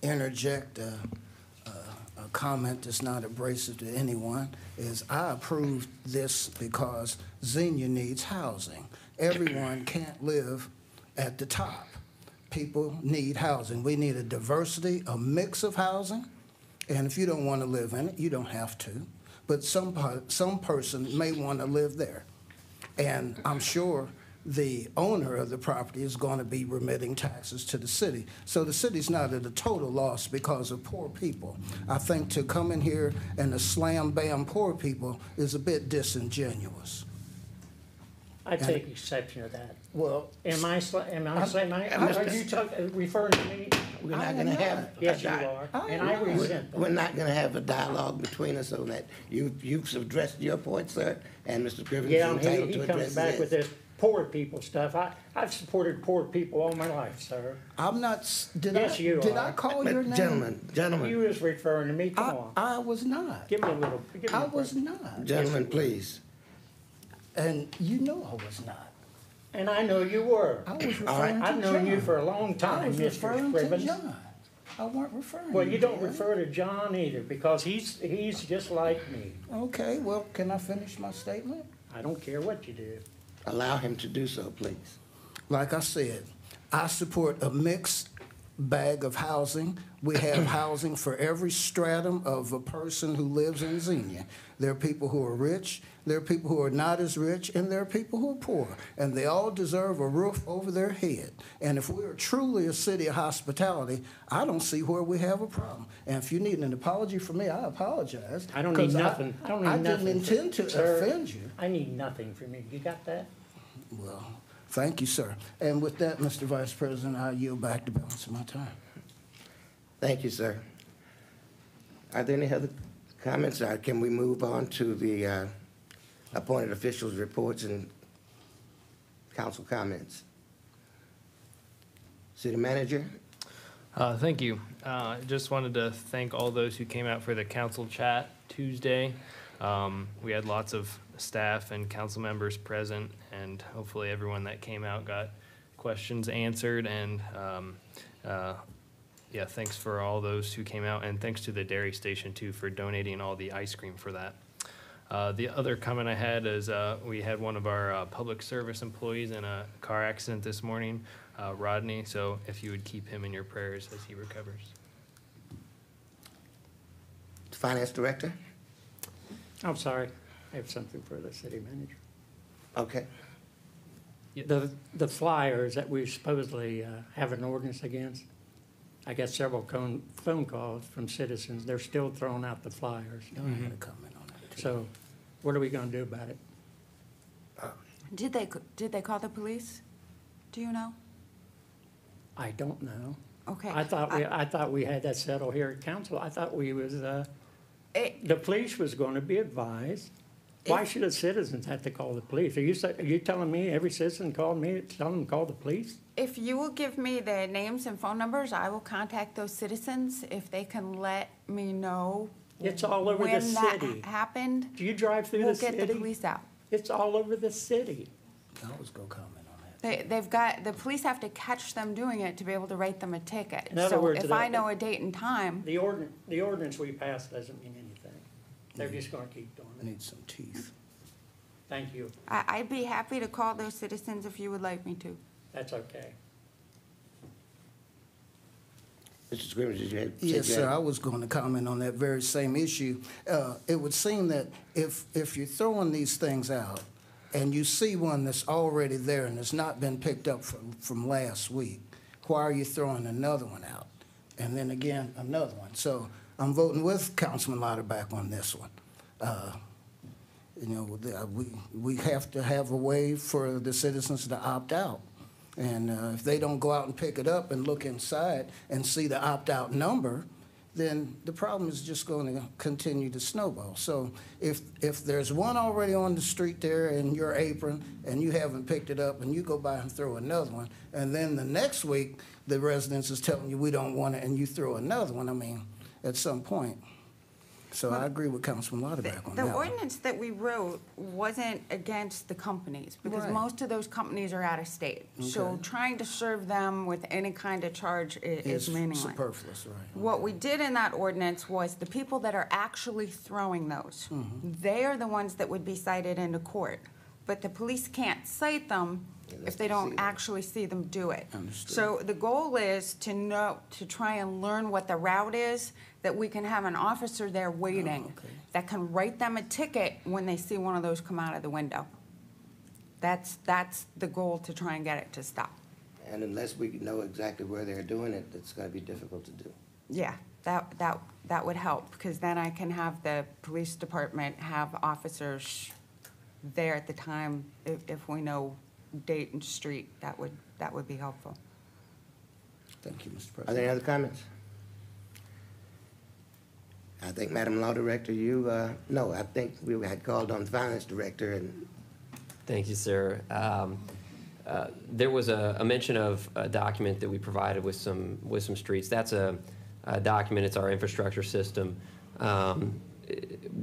interject a comment that's not abrasive to anyone, is I approve this because Xenia needs housing. Everyone can't live at the top. People need housing. We need a diversity, a mix of housing, and if you don't want to live in it, you don't have to. But some person may want to live there. And I'm sure the owner of the property is going to be remitting taxes to the city. So the city's not at a total loss because of poor people. I think to come in here and to slam bam poor people is a bit disingenuous. I take exception to that. Well, are you referring to me? We're not gonna have. Yes, you are, and I resent that. We're not gonna have a dialogue between us on that. You've addressed your point, sir, and Mr. Griffin is Yeah, entitled to he address comes back with his. this poor people stuff. I've supported poor people all my life, sir. I'm not, Yes, you did are. I call your name? Gentlemen, You was referring to me, come on. I was not. Give me a little, give me I a was break. not. gentlemen, please. And you know I was not. And I know you were. I was referring to I've known you John. for a long I time, was Mr. referring to Scrivens. John. I weren't referring Well, to you don't John. refer to John either, because he's just like me. Okay, well, can I finish my statement? I don't care what you do. Allow him to do so, please. Like I said, I support a mixed bag of housing. We have housing for every stratum of a person who lives in Xenia. There are people who are rich, there are people who are not as rich, and there are people who are poor. And they all deserve a roof over their head. And if we are truly a city of hospitality, I don't see where we have a problem. And if you need an apology from me, I apologize. I don't need 'cause nothing. I don't need I nothing. didn't intend to Sir, offend you. I need nothing from you. You got that? Well, thank you, sir. And with that, Mr. Vice President, I yield back the balance of my time. Thank you, sir. Are there any other comments, or can we move on to the appointed officials' reports and council comments? City manager? Thank you. Just wanted to thank all those who came out for the council chat Tuesday. We had lots of staff and council members present, and hopefully everyone that came out got questions answered. And yeah, thanks for all those who came out, and thanks to the dairy station too for donating all the ice cream for that. The other comment I had is we had one of our public service employees in a car accident this morning, Rodney, so if you would keep him in your prayers as he recovers. Finance director? I'm sorry. I have something for the city manager. Okay. The flyers that we supposedly have an ordinance against, I got several phone calls from citizens. They're still throwing out the flyers. I had a comment on that, too. So what are we going to do about it? Did they call the police? Do you know? I don't know. Okay. I thought we had that settled here at council. I thought we was, the police was going to be advised. Why should the citizens have to call the police? Are you telling me every citizen called me, tell them to call the police? If you will give me their names and phone numbers, I will contact those citizens if they can let me know. It's all over the when city. that happened. Do you drive through the We'll city? get the police out. It's all over the city. I was going to comment on that. They've got, the police have to catch them doing it to be able to write them a ticket. In other words, So if I know a date and time, The ordinance we passed doesn't mean anything. They're just gonna keep doing I it. need some teeth. Thank you. I'd be happy to call those citizens if you would like me to. That's okay. Mr. Scrimmage, did you have? Yes, sir, I was going to comment on that very same issue. It would seem that if you're throwing these things out and you see one that's already there and has not been picked up from last week, why are you throwing another one out? And then again, another one. So I'm voting with Councilman Lauterbach on this one. You know, we have to have a way for the citizens to opt out. And if they don't go out and pick it up and look inside and see the opt-out number, then the problem is just going to continue to snowball. So if there's one already on the street there in your apron and you haven't picked it up and you go by and throw another one, and then the next week the residents is telling you we don't want it and you throw another one, I mean, at some point. So I agree with Councilman Lauterbach on that The one. ordinance that we wrote wasn't against the companies, because Right. most of those companies are out of state. So Okay. trying to serve them with any kind of charge is It's meaningless. superfluous, right. What we did in that ordinance was the people that are actually throwing those, they are the ones that would be cited into court. But the police can't cite them if they don't actually see them do it. Understood. So the goal is to try and learn what the route is, that we can have an officer there waiting that can write them a ticket when they see one of those come out of the window. That's the goal, to try and get it to stop. And unless we know exactly where they're doing it, it's gonna be difficult to do. Yeah, that would help, because then I can have the police department have officers there at the time. If we know date and street, that would be helpful. Thank you, Mr. President. Are there any other comments? I think, Madam Law Director, no, I think we had called on the Finance Director, and Thank you, sir. There was a mention of a document that we provided with some streets. That's a document, it's our infrastructure system.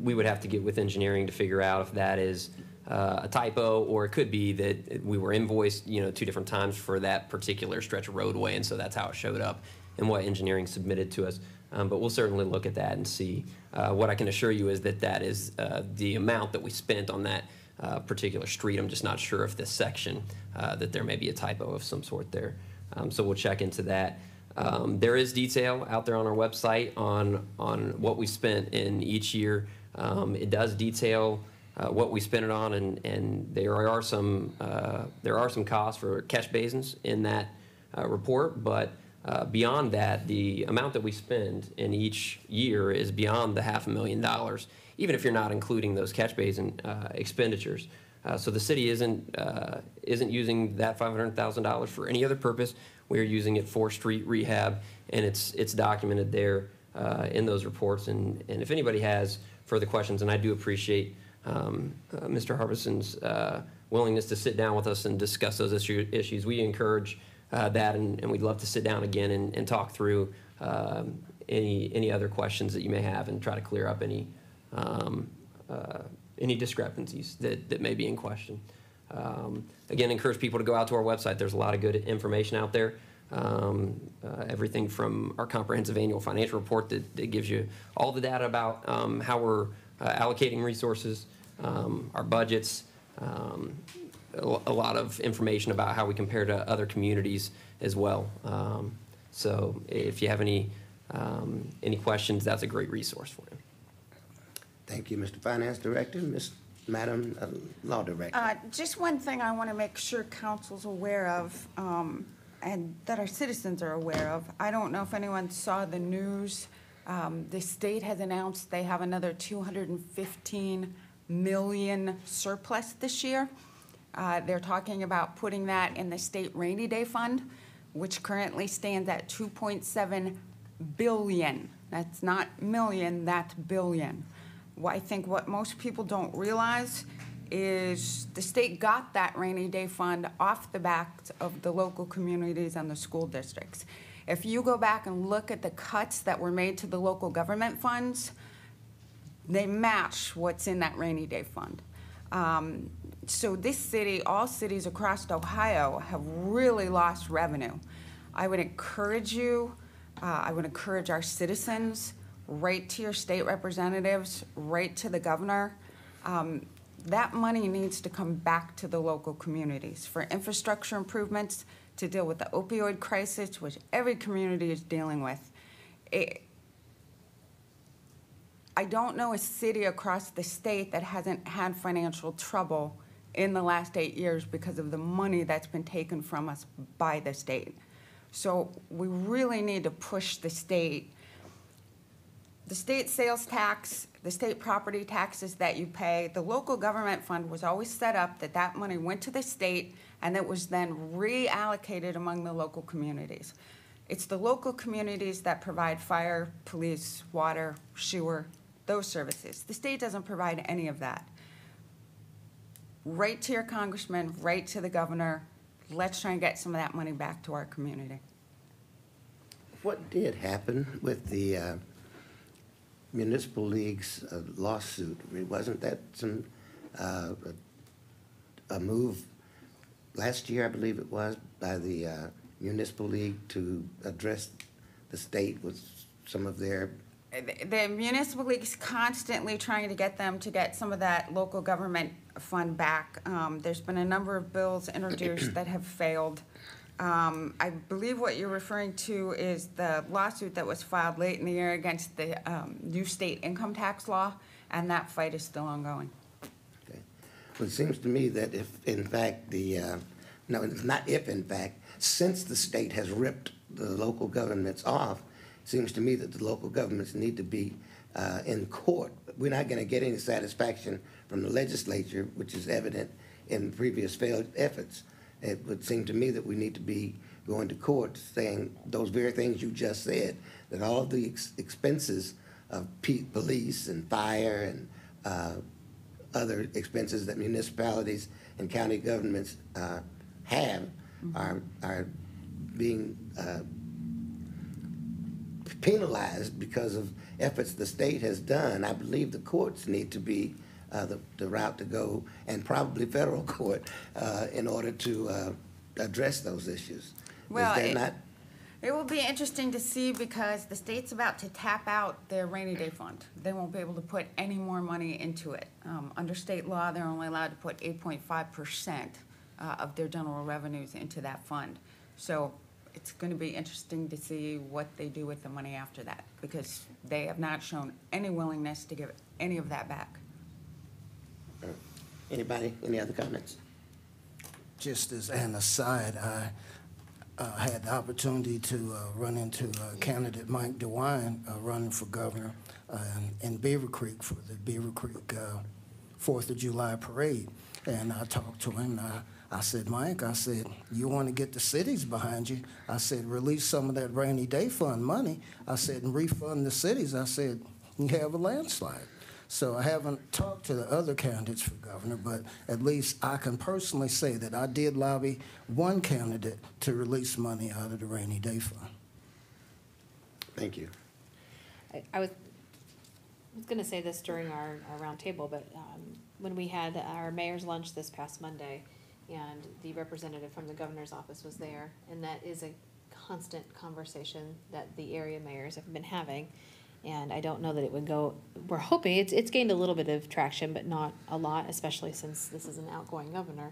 We would have to get with engineering to figure out if that is a typo, or it could be that we were invoiced, 2 different times for that particular stretch of roadway, and so that's how it showed up and what engineering submitted to us. But we'll certainly look at that and see. What I can assure you is that is the amount that we spent on that particular street. I'm just not sure if this section, that there may be a typo of some sort there. So we'll check into that. There is detail out there on our website on what we spent in each year. It does detail what we spent it on, and there are some costs for catch basins in that report, but beyond that, the amount that we spend in each year is beyond the $500,000, even if you're not including those catch basin expenditures. So the city isn't using that $500,000 for any other purpose. We're using it for street rehab, and it's documented there in those reports. And if anybody has further questions, and I do appreciate Mr. Harbison's willingness to sit down with us and discuss those issues, we encourage that, and we'd love to sit down again and talk through any other questions that you may have and try to clear up any discrepancies that may be in question. Again, encourage people to go out to our website. There's a lot of good information out there. Everything from our comprehensive annual financial report that gives you all the data about how we're allocating resources, our budgets, a lot of information about how we compare to other communities as well. So if you have any questions, that's a great resource for you. thank you, Mr. Finance Director. Madam Law Director. Just one thing I want to make sure council's aware of, and that our citizens are aware of. I don't know if anyone saw the news. The state has announced they have another $215 million surplus this year. They're talking about putting that in the state rainy day fund, which currently stands at $2.7 billion. That's not million, that's billion. I think what most people don't realize is the state got that rainy day fund off the backs of the local communities and the school districts. If you go back and look at the cuts that were made to the local government funds, they match what's in that rainy day fund. So this city, all cities across Ohio have really lost revenue. I would encourage you, I would encourage our citizens, write to your state representatives, write to the governor. That money needs to come back to the local communities for infrastructure improvements, to deal with the opioid crisis, which every community is dealing with. I don't know a city across the state that hasn't had financial trouble in the last 8 years because of the money that's been taken from us by the state. So we really need to push the state. The state sales tax, the state property taxes that you pay, the local government fund was always set up that money went to the state and it was then reallocated among the local communities. It's the local communities that provide fire, police, water, sewer, those services. The state doesn't provide any of that. Right to your congressman, right to the governor, let's try and get some of that money back to our community. What did happen with the municipal league's lawsuit? I mean, wasn't that some, a move last year, I believe it was, by the municipal league to address the state with some of their... The municipal league's constantly trying to get them to get some of that local government fund back. There's been a number of bills introduced that have failed. I believe what you're referring to is the lawsuit that was filed late in the year against the new state income tax law, and that fight is still ongoing. Okay. Well, it seems to me that if, in fact, no, it's not if, in fact, since the state has ripped the local governments off, it seems to me that the local governments need to be in court. We're not going to get any satisfaction from the legislature, which is evident in previous failed efforts. It would seem to me that we need to be going to court saying those very things you just said, that all of the expenses of police and fire and other expenses that municipalities and county governments have are being penalized because of efforts the state has done. I believe the courts need to be the route to go, and probably federal court, in order to address those issues. Well, not? It will be interesting to see because the state's about to tap out their rainy day fund. They won't be able to put any more money into it. Under state law, they're only allowed to put 8.5% of their general revenues into that fund. So it's going to be interesting to see what they do with the money after that, because they have not shown any willingness to give any of that back. Anybody, any other comments? Just as an aside, I had the opportunity to run into candidate Mike DeWine running for governor in Beaver Creek for the Beaver Creek 4th of July parade. And I talked to him. I said, Mike, I said, you want to get the cities behind you. I said, release some of that rainy day fund money. I said, and refund the cities. I said, you have a landslide. So I haven't talked to the other candidates for governor, but at least I can personally say that I did lobby one candidate to release money out of the rainy day fund. Thank you. I was going to say this during our round table, but when we had our mayor's lunch this past Monday, and the representative from the governor's office was there, and that is a constant conversation that the area mayors have been having. And I don't know that it would go, we're hoping, it's gained a little bit of traction, but not a lot, especially since this is an outgoing governor.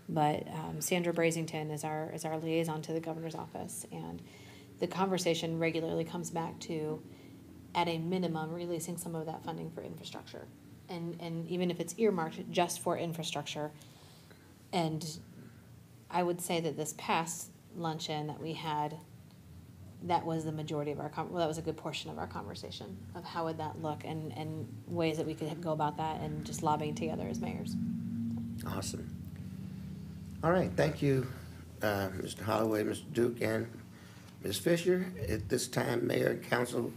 But Sandra Brazington is our liaison to the governor's office, and the conversation regularly comes back to, at a minimum, releasing some of that funding for infrastructure. And even if it's earmarked just for infrastructure. And I would say that this past luncheon that we had, that was the majority of our, well, that was a good portion of our conversation of how would that look and ways that we could go about that and just lobbying together as mayors. Awesome. All right, thank you, Mr. Holloway, Mr. Duke, and Ms. Fisher. At this time, Mayor and Council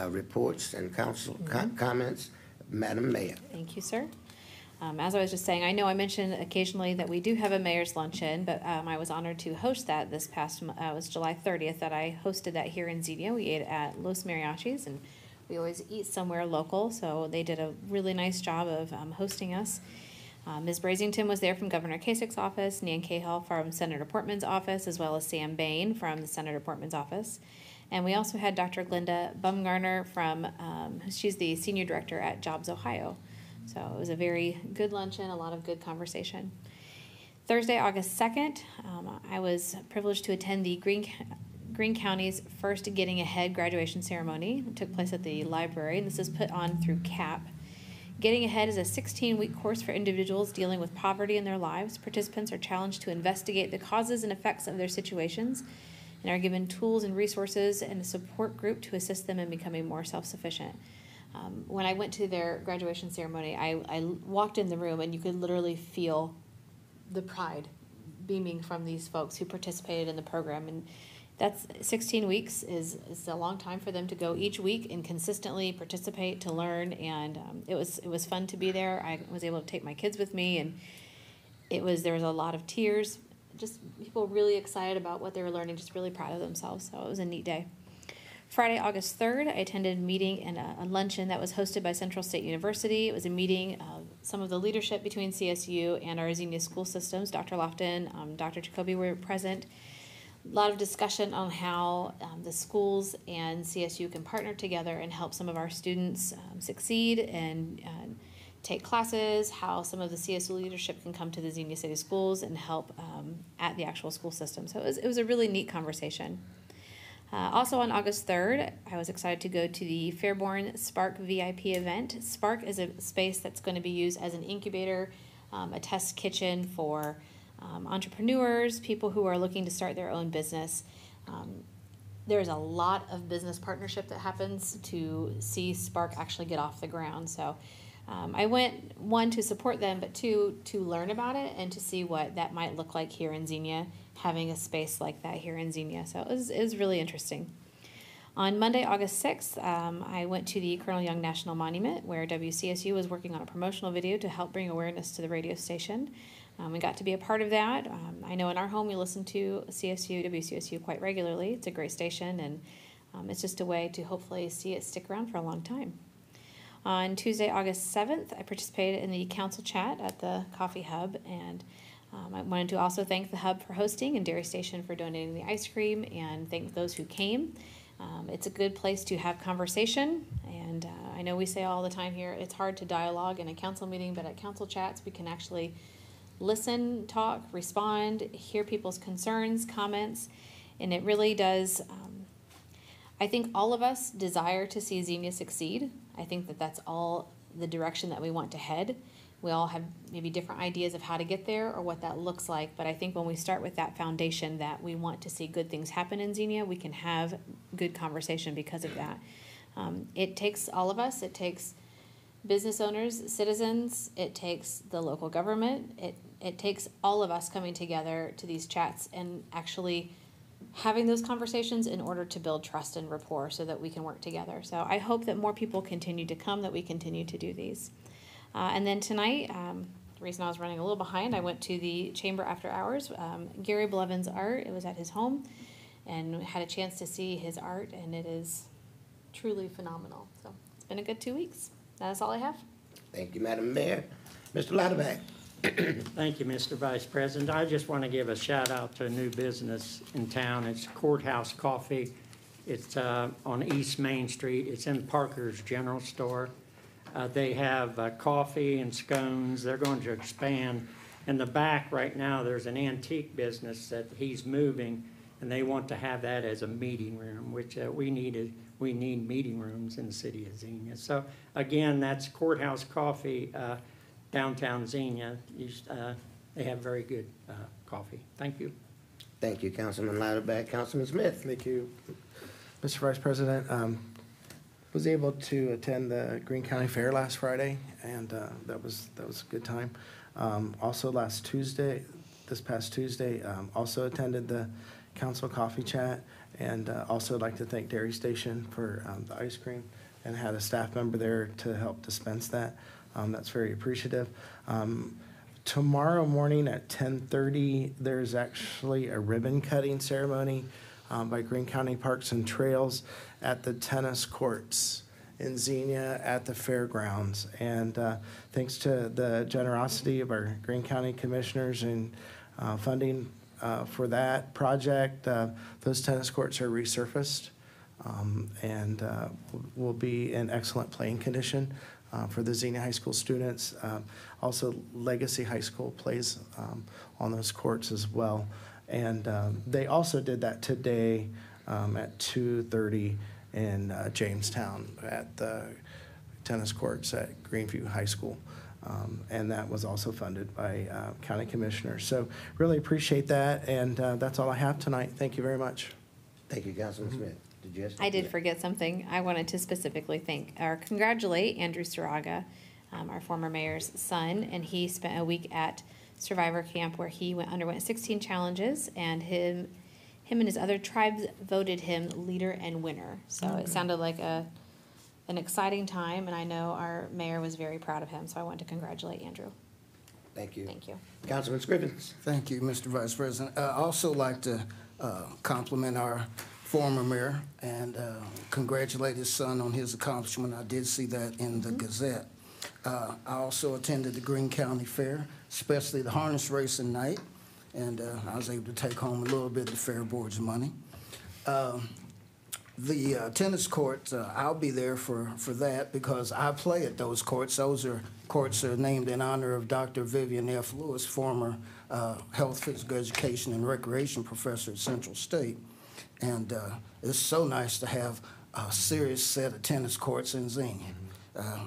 reports and Council comments. Madam Mayor. Thank you, sir. As I was just saying, I know I mentioned occasionally that we do have a mayor's luncheon, but I was honored to host that this past, it was July 30th that I hosted that here in Xenia. We ate at Los Mariachis, and we always eat somewhere local, so they did a really nice job of hosting us. Ms. Brazington was there from Governor Kasich's office, Nan Cahill from Senator Portman's office, as well as Sam Bain from the Senator Portman's office. And we also had Dr. Glinda Bumgarner from, she's the Senior Director at Jobs Ohio. So it was a very good luncheon, a lot of good conversation. Thursday, August 2nd, I was privileged to attend the Greene County's first Getting Ahead graduation ceremony. It took place at the library, and this is put on through CAP. Getting Ahead is a 16-week course for individuals dealing with poverty in their lives. Participants are challenged to investigate the causes and effects of their situations and are given tools and resources and a support group to assist them in becoming more self-sufficient. When I went to their graduation ceremony, I walked in the room and you could literally feel the pride beaming from these folks who participated in the program. That's 16 weeks is a long time for them to go each week and consistently participate to learn. And it was fun to be there. I was able to take my kids with me, and there was a lot of tears. Just people really excited about what they were learning, just really proud of themselves. So it was a neat day. Friday, August 3rd, I attended a meeting and a luncheon that was hosted by Central State University. It was a meeting of some of the leadership between CSU and our Xenia school systems. Dr. Lofton, Dr. Jacoby were present. A lot of discussion on how the schools and CSU can partner together and help some of our students succeed and take classes, how some of the CSU leadership can come to the Xenia City Schools and help at the actual school system. So it was a really neat conversation. Also on August 3rd, I was excited to go to the Fairborn Spark VIP event. Spark is a space that's going to be used as an incubator, a test kitchen for entrepreneurs, people who are looking to start their own business. There's a lot of business partnership that happens to see Spark actually get off the ground. So I went, one, to support them, but two, to learn about it and to see what that might look like here in Xenia, having a space like that here in Xenia. So it was really interesting. On Monday, August 6th, I went to the Colonel Young National Monument, where WCSU was working on a promotional video to help bring awareness to the radio station. We got to be a part of that. I know in our home we listen to WCSU quite regularly. It's a great station, and it's just a way to hopefully see it stick around for a long time. On Tuesday, August 7th, I participated in the council chat at the Coffee Hub, and I wanted to also thank the Hub for hosting and Dairy Station for donating the ice cream, and thank those who came. It's a good place to have conversation, and I know we say all the time here, it's hard to dialogue in a council meeting, but at council chats we can actually listen, talk, respond, hear people's concerns, comments, and it really does, I think all of us desire to see Xenia succeed. I think that that's all the direction that we want to head. We all have maybe different ideas of how to get there or what that looks like, but I think when we start with that foundation that we want to see good things happen in Xenia, we can have good conversation because of that. It takes all of us. It takes business owners, citizens. It takes the local government. It takes all of us coming together to these chats and actually having those conversations in order to build trust and rapport so that we can work together. So I hope that more people continue to come, that we continue to do these. And then tonight, the reason I was running a little behind, I went to the Chamber after hours. Gary Blevin's art, it was at his home, and had a chance to see his art, and it is truly phenomenal. So it's been a good 2 weeks. That's all I have. Thank you, Madam Mayor. Mr. Lauterbach. Thank you, Mr. Vice President. I just want to give a shout out to a new business in town. It's Courthouse Coffee. It's on East Main Street. It's in Parker's General Store. They have coffee and scones. They're going to expand. In the back right now, there's an antique business that he's moving, and they want to have that as a meeting room, which we need meeting rooms in the city of Xenia. So again, that's Courthouse Coffee, downtown Xenia. They have very good coffee. Thank you. Thank you, Councilman Lauterbach. Councilman Smith. Thank you, Mr. Vice President. Was able to attend the Greene County Fair last Friday, and that was a good time. Also this past Tuesday, also attended the council coffee chat, and also I'd like to thank Dairy Station for the ice cream, and had a staff member there to help dispense that. That's very appreciative. Tomorrow morning at 10:30, there's actually a ribbon cutting ceremony by Greene County Parks and Trails at the tennis courts in Xenia at the fairgrounds. And thanks to the generosity of our Greene County commissioners and funding for that project, those tennis courts are resurfaced and will be in excellent playing condition for the Xenia High School students. Also, Legacy High School plays on those courts as well. And they also did that today at 2:30 in Jamestown at the tennis courts at Greenview High School. And that was also funded by county commissioners. So really appreciate that, and that's all I have tonight. Thank you very much. Thank you, Councilman Smith. Did you have something? I did forget something. I wanted to specifically congratulate Andrew Saraga, our former mayor's son, and he spent a week at Survivor Camp where he underwent 16 challenges, and Him and his other tribes voted him leader and winner. So it sounded like an exciting time, and I know our mayor was very proud of him, so I want to congratulate Andrew. Thank you. Thank you. Councilman Scrivens. Thank you, Mr. Vice President. I also like to compliment our former mayor and congratulate his son on his accomplishment. I did see that in the Gazette. I also attended the Greene County Fair, especially the harness racing night, and I was able to take home a little bit of the Fair Board's money. The tennis courts, I'll be there for that because I play at those courts. Those courts are named in honor of Dr. Vivian F. Lewis, former health, physical education, and recreation professor at Central State. And it's so nice to have a serious set of tennis courts in Xenia.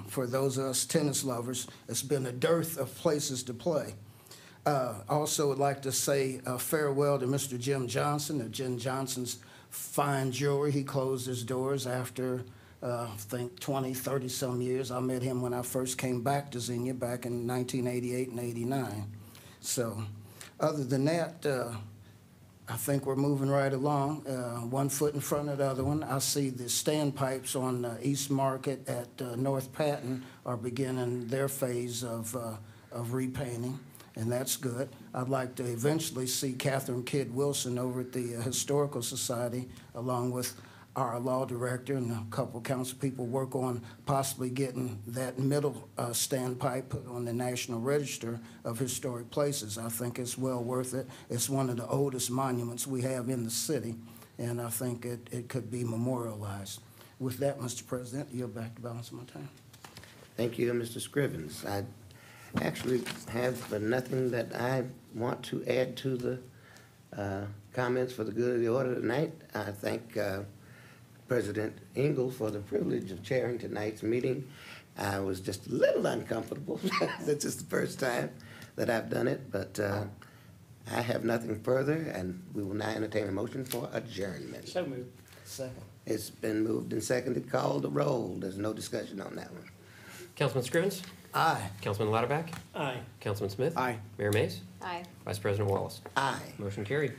For those of us tennis lovers, it's been a dearth of places to play. Also would like to say farewell to Mr. Jim Johnson of Jim Johnson's Fine Jewelry. He closed his doors after, I think, 20, 30-some years. I met him when I first came back to Xenia back in 1988 and 89. So other than that, I think we're moving right along, one foot in front of the other one. I see the standpipes on East Market at North Patton are beginning their phase of repainting, and that's good. I'd like to eventually see Catherine Kidd Wilson over at the Historical Society, along with our law director and a couple council people, work on possibly getting that middle standpipe put on the National Register of Historic Places. I think it's well worth it. It's one of the oldest monuments we have in the city, and I think it could be memorialized. With that, Mr. President, you're back to balance of my time. Thank you, Mr. Scrivens. I actually have nothing that I want to add to the comments for the good of the order tonight. I thank President Engel for the privilege of chairing tonight's meeting. I was just a little uncomfortable since it's the first time that I've done it, but I have nothing further, and we will now entertain a motion for adjournment. So moved. Second. It's been moved and seconded. Call the roll. There's no discussion on that one. Councilman Scrivens? Aye. Councilman Lauterbach? Aye. Councilman Smith? Aye. Mayor Mays? Aye. Vice President Wallace? Aye. Motion carried.